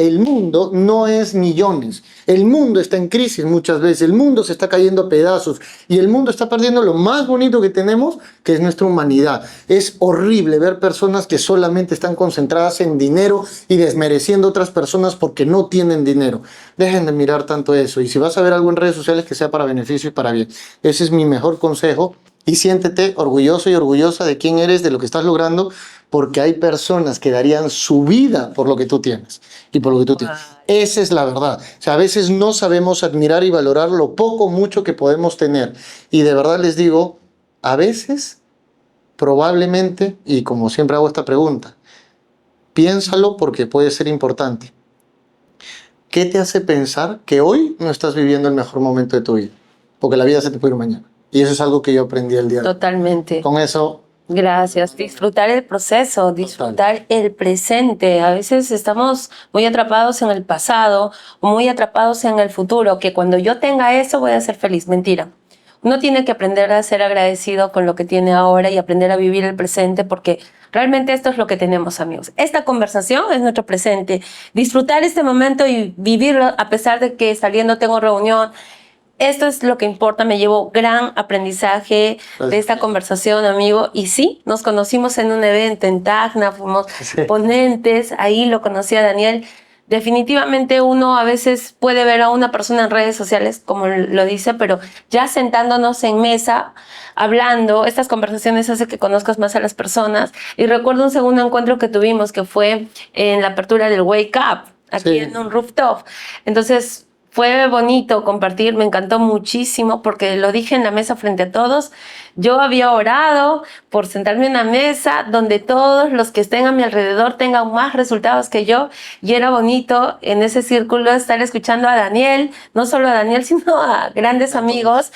no es millones. El mundo está en crisis muchas veces. El mundo se está cayendo a pedazos. Y el mundo está perdiendo lo más bonito que tenemos, que es nuestra humanidad. Es horrible ver personas que solamente están concentradas en dinero y desmereciendo a otras personas porque no tienen dinero. Dejen de mirar tanto eso. Y si vas a ver algo en redes sociales, que sea para beneficio y para bien. Ese es mi mejor consejo. Y siéntete orgulloso y orgullosa de quién eres, de lo que estás logrando, porque hay personas que darían su vida por lo que tú tienes y por lo que tú tienes. Esa es la verdad. O sea, a veces no sabemos admirar y valorar lo poco o mucho que podemos tener. Y de verdad les digo, a veces, probablemente, y como siempre hago esta pregunta, piénsalo porque puede ser importante. ¿Qué te hace pensar que hoy no estás viviendo el mejor momento de tu vida? Porque la vida se te puede ir mañana. Y eso es algo que yo aprendí el día de hoy. Totalmente. Con eso... Gracias. Disfrutar el proceso, disfrutar el presente. A veces estamos muy atrapados en el pasado o muy atrapados en el futuro, que cuando yo tenga eso voy a ser feliz. Mentira. Uno tiene que aprender a ser agradecido con lo que tiene ahora y aprender a vivir el presente, porque realmente esto es lo que tenemos, amigos. Esta conversación es nuestro presente. Disfrutar este momento y vivirlo a pesar de que saliendo tengo reunión. Esto es lo que importa. Me llevo gran aprendizaje de esta conversación, amigo. Y sí, nos conocimos en un evento en Tacna, fuimos ponentes, ahí lo conocí a Daniel. Definitivamente uno a veces puede ver a una persona en redes sociales, como lo dice, pero ya sentándonos en mesa, hablando, estas conversaciones hacen que conozcas más a las personas. Y recuerdo un segundo encuentro que tuvimos, que fue en la apertura del Wake Up, aquí en un rooftop. Entonces... fue bonito compartir, me encantó muchísimo porque lo dije en la mesa frente a todos. Yo había orado por sentarme en una mesa donde todos los que estén a mi alrededor tengan más resultados que yo, y era bonito en ese círculo estar escuchando a Daniel, no solo a Daniel, sino a grandes amigos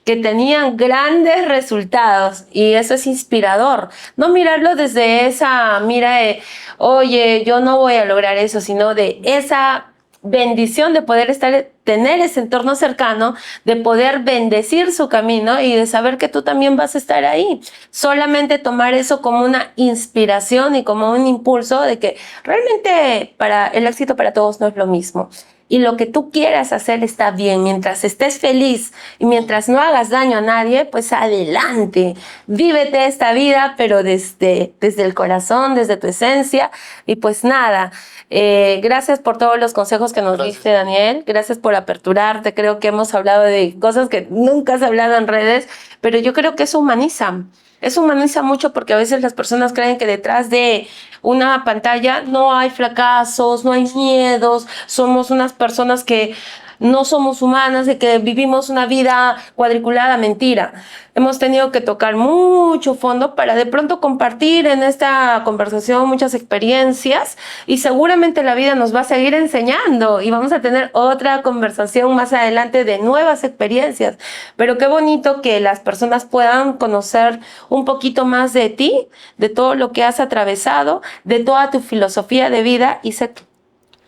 que tenían grandes resultados, y eso es inspirador. No mirarlo desde esa mira de, oye, yo no voy a lograr eso, sino de esa bendición de poder tener ese entorno cercano, de poder bendecir su camino y de saber que tú también vas a estar ahí. Solamente tomar eso como una inspiración y como un impulso de que realmente el éxito para todos no es lo mismo. Y lo que tú quieras hacer está bien. Mientras estés feliz y mientras no hagas daño a nadie, pues adelante. Vívete esta vida, pero desde el corazón, desde tu esencia. Y pues nada, gracias por todos los consejos que nos diste, Daniel. Gracias por aperturarte. Creo que hemos hablado de cosas que nunca has hablado en redes, pero yo creo que eso humaniza. Eso humaniza mucho, porque a veces las personas creen que detrás de una pantalla no hay fracasos, no hay miedos, somos unas personas que no somos humanas, de que vivimos una vida cuadriculada. Mentira. Hemos tenido que tocar mucho fondo para de pronto compartir en esta conversación muchas experiencias, y seguramente la vida nos va a seguir enseñando y vamos a tener otra conversación más adelante de nuevas experiencias. Pero qué bonito que las personas puedan conocer un poquito más de ti, de todo lo que has atravesado, de toda tu filosofía de vida, y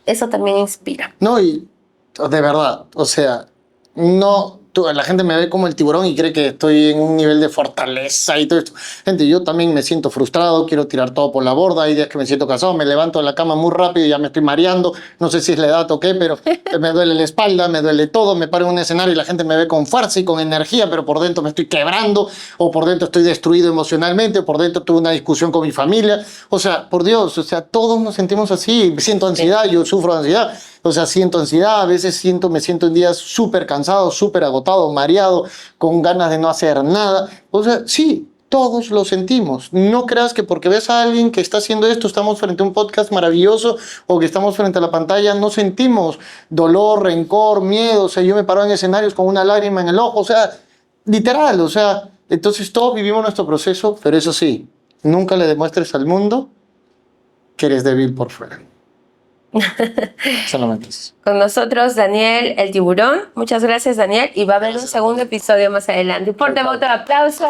eso también inspira. No, y de verdad, o sea, no, la gente me ve como el tiburón y cree que estoy en un nivel de fortaleza y todo esto. Gente, yo también me siento frustrado, quiero tirar todo por la borda. Hay días que me siento cansado, me levanto de la cama muy rápido y ya me estoy mareando. No sé si es la edad o qué, pero me duele la espalda, me duele todo. Me paro en un escenario y la gente me ve con fuerza y con energía, pero por dentro me estoy quebrando, o por dentro estoy destruido emocionalmente, o por dentro tuve una discusión con mi familia. O sea, por Dios, o sea, todos nos sentimos así. Siento ansiedad, yo sufro de ansiedad. O sea, siento ansiedad, a veces me siento en días súper cansado, súper agotado, mareado, con ganas de no hacer nada. O sea, sí, todos lo sentimos. No creas que porque ves a alguien que está haciendo esto, estamos frente a un podcast maravilloso, o que estamos frente a la pantalla, no sentimos dolor, rencor, miedo. O sea, yo me paro en escenarios con una lágrima en el ojo. O sea, literal, o sea, entonces todos vivimos nuestro proceso, pero eso sí, nunca le demuestres al mundo que eres débil por fuera. Solamente eso. Con nosotros, Daniel el Tiburón. Muchas gracias, Daniel. Y va a haber un segundo episodio más adelante. Un fuerte voto de aplauso.